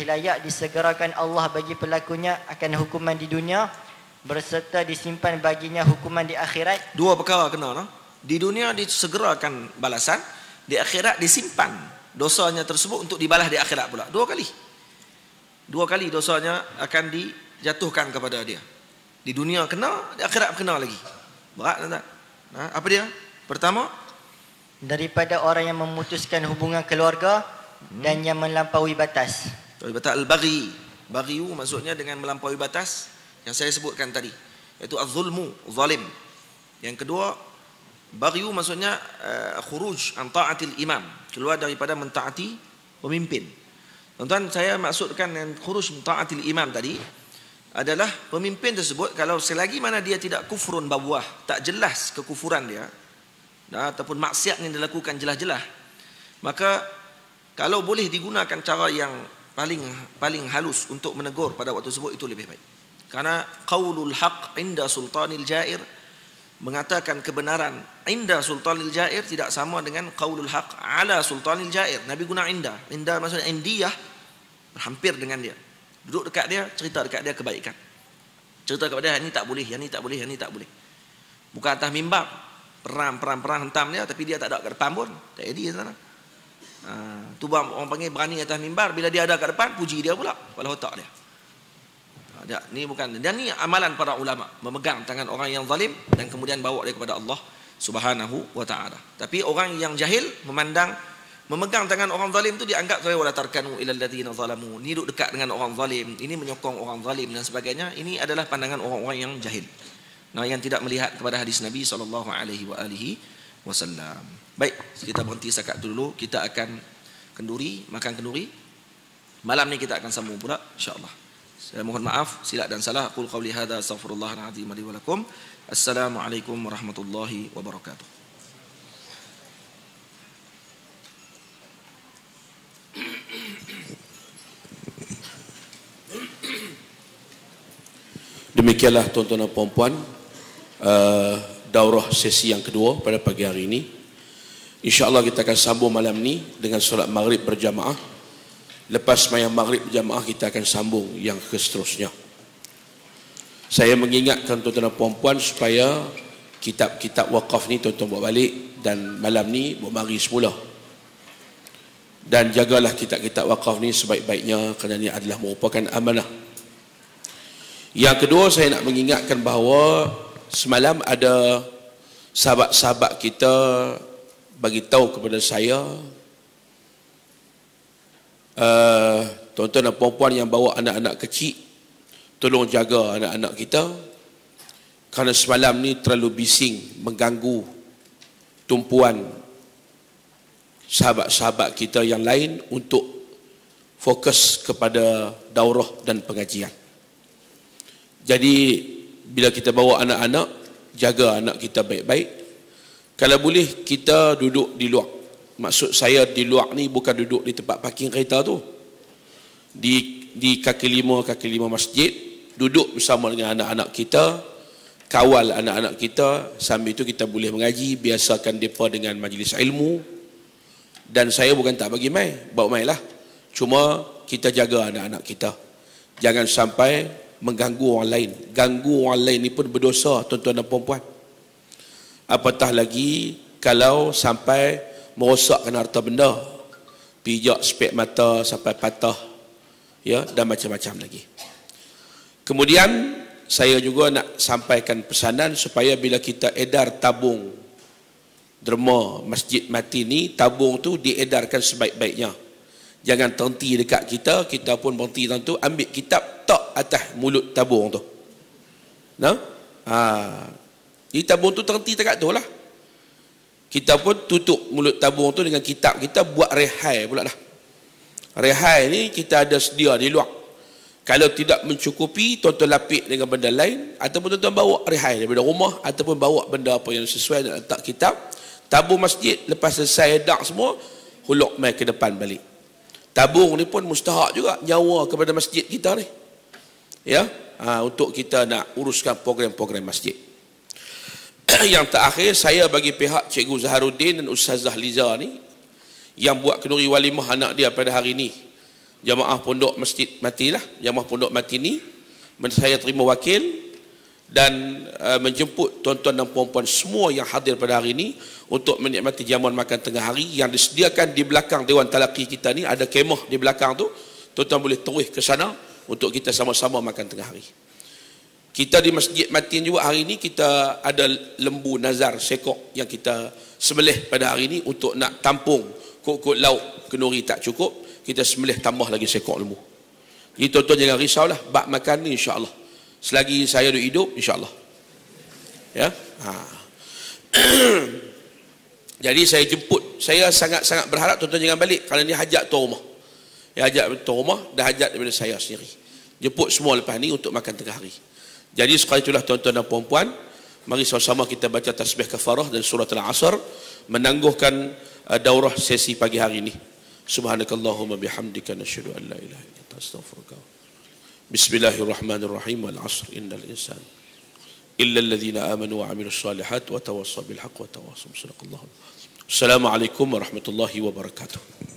layak disegerakan Allah bagi pelakunya akan hukuman di dunia berserta disimpan baginya hukuman di akhirat. 2 perkara kena, no? Di dunia disegerakan balasan, di akhirat disimpan dosanya tersebut untuk dibalas di akhirat pula. 2 kali. 2 kali dosanya akan dijatuhkan kepada dia. Di dunia kena, di akhirat kena lagi. Berat tak? Apa dia? Pertama, daripada orang yang memutuskan hubungan keluarga dan yang melampaui batas. Batas al-baghi. Baghi maksudnya dengan melampaui batas yang saya sebutkan tadi, iaitu az-zulmu, zalim. Yang kedua, baghi maksudnya khuruj an ta'atil imam, keluar daripada mentaati pemimpin. Tuan-tuan, saya maksudkan dengan khuruj an ta'atil imam tadi adalah pemimpin tersebut kalau selagi mana dia tidak kufrun bawah, tak jelas kekufuran dia, ataupun maksiat yang dilakukan jelas-jelas, maka kalau boleh digunakan cara yang paling halus untuk menegur pada waktu tersebut, itu lebih baik. Karena qaulul haq inda sultanil jair, mengatakan kebenaran inda sultanil jair tidak sama dengan qaulul haq ala sultanil jair. Nabi guna inda maksudnya indiyah, hampir dengan dia, duduk dekat dia, cerita dekat dia kebaikan, cerita kepada dia, yang ni tak boleh, yang ni tak boleh, yang ni tak boleh. Bukan atas mimbar perang hentam dia, tapi dia tak ada kat depan pun, tak jadi sana. Tu orang panggil berani atas mimbar, bila dia ada kat depan puji dia pula kepala otak dia. Ni bukan, dan ni amalan para ulama, memegang tangan orang yang zalim dan kemudian bawa dia kepada Allah Subhanahu wa taala. Tapi orang yang jahil memegang tangan orang zalim tu dianggap sebagai wala tarkanu ilal ladzina zalamu. Ni duduk dekat dengan orang zalim, ini menyokong orang zalim dan sebagainya. Ini adalah pandangan orang-orang yang jahil. Yang tidak melihat kepada hadis Nabi sallallahu alaihi wasallam. Baik, kita berhenti setakat dulu. Kita akan makan kenduri. Malam ni kita akan sambung pula insya-Allah. Saya mohon maaf silap dan salah. Qul qauli hadza astaghfirullahal azim li wa lakum. Assalamualaikum warahmatullahi wabarakatuh. Demikianlah tuan-tuan dan puan-puan, daurah sesi yang kedua pada pagi hari ini. InsyaAllah kita akan sambung malam ni dengan solat maghrib berjamaah. Lepas sembahyang maghrib berjamaah, kita akan sambung yang seterusnya. Saya mengingatkan tuan-tuan dan puan-puan supaya kitab-kitab wakaf ni tuan-tuan bawa balik, dan malam ni bawa mari semula. Dan jagalah kitab-kitab wakaf ni sebaik-baiknya, kerana ini adalah merupakan amanah. Yang kedua, saya nak mengingatkan bahawa semalam ada sahabat-sahabat kita bagi tahu kepada saya, tuan-tuan dan puan-puan yang bawa anak-anak kecil, tolong jaga anak-anak kita, kerana semalam ni terlalu bising mengganggu tumpuan sahabat-sahabat kita yang lain untuk fokus kepada daurah dan pengajian. Jadi bila kita bawa anak-anak, jaga anak kita baik-baik. Kalau boleh kita duduk di luar. Maksud saya di luar ni bukan duduk di tempat parking kereta tu. Di kaki lima masjid, duduk bersama dengan anak-anak kita, kawal anak-anak kita, sambil itu kita boleh mengaji, biasakan mereka dengan majlis ilmu. Dan saya bukan tak bagi mai, bawa mai lah. Cuma kita jaga anak-anak kita. Jangan sampai mengganggu orang lain. Ganggu orang lain ni pun berdosa, tuan-tuan dan puan-puan. Apatah lagi kalau sampai merosakkan harta benda, pijak spek mata sampai patah, ya, dan macam-macam lagi. Kemudian saya juga nak sampaikan pesanan supaya bila kita edar tabung derma masjid mati ni, tabung tu diedarkan sebaik-baiknya. Jangan terhenti dekat kita pun berhenti tentu ambil kitab tak atas mulut tabung tu. Nah, jadi tabung tu terhenti dekat tu lah. Kita pun tutup mulut tabung tu dengan kitab kita, buat rehai pula lah. Rehai ni kita ada sedia di luar. Kalau tidak mencukupi, tuan-tuan lapik dengan benda lain, ataupun tuan-tuan bawa rehai daripada rumah, ataupun bawa benda apa yang sesuai dengan letak kitab. Tabung masjid lepas selesai edak semua, huluk mai ke depan balik. Tabung ni pun mustahak juga nyawa kepada masjid kita ni, ya, untuk kita nak uruskan program-program masjid. Yang terakhir, saya bagi pihak Cikgu Zaharuddin dan Ustazah Liza ni yang buat kenduri walimah anak dia pada hari ni, jamaah pondok masjid mati lah, jamaah pondok mati ni, saya terima wakil dan menjemput tuan-tuan dan puan-puan semua yang hadir pada hari ini untuk menikmati jamuan makan tengah hari yang disediakan di belakang Dewan Talaqi kita ni. Ada kemah di belakang tu, tuan-tuan boleh terus ke sana untuk kita sama-sama makan tengah hari. Kita di Masjid Matin juga hari ini kita ada lembu nazar sekok yang kita sembelih pada hari ini untuk nak tampung kok-kok lauk kenduri tak cukup, kita sembelih tambah lagi sekok lembu. Jadi tuan-tuan jangan risaulah, bab makan ni insya-Allah. Selagi saya hidup insya-Allah. Ya. Jadi saya jemput, saya sangat-sangat berharap tuan-tuan jangan balik kerana ni hajat tuan rumah. Ya, hajat tuan rumah dan hajat daripada saya sendiri. Jemput semua lepas ni untuk makan tengah hari. Jadi sekali itulah tuan-tuan dan puan-puan, mari sama-sama kita baca tasbih kafarah dan surah Al-Asr menangguhkan daurah sesi pagi hari ini. Subhanakallahumma bihamdika nasyhadu an la ilaha illa anta astaghfiruka. Bismillahirrahmanirrahim. Wal 'asr innal insana illa alladhina amanu wa 'amilus solihat wa tawassaw bil haqq wa tawassaw bis sadaqah. Assalamualaikum warahmatullahi wabarakatuh.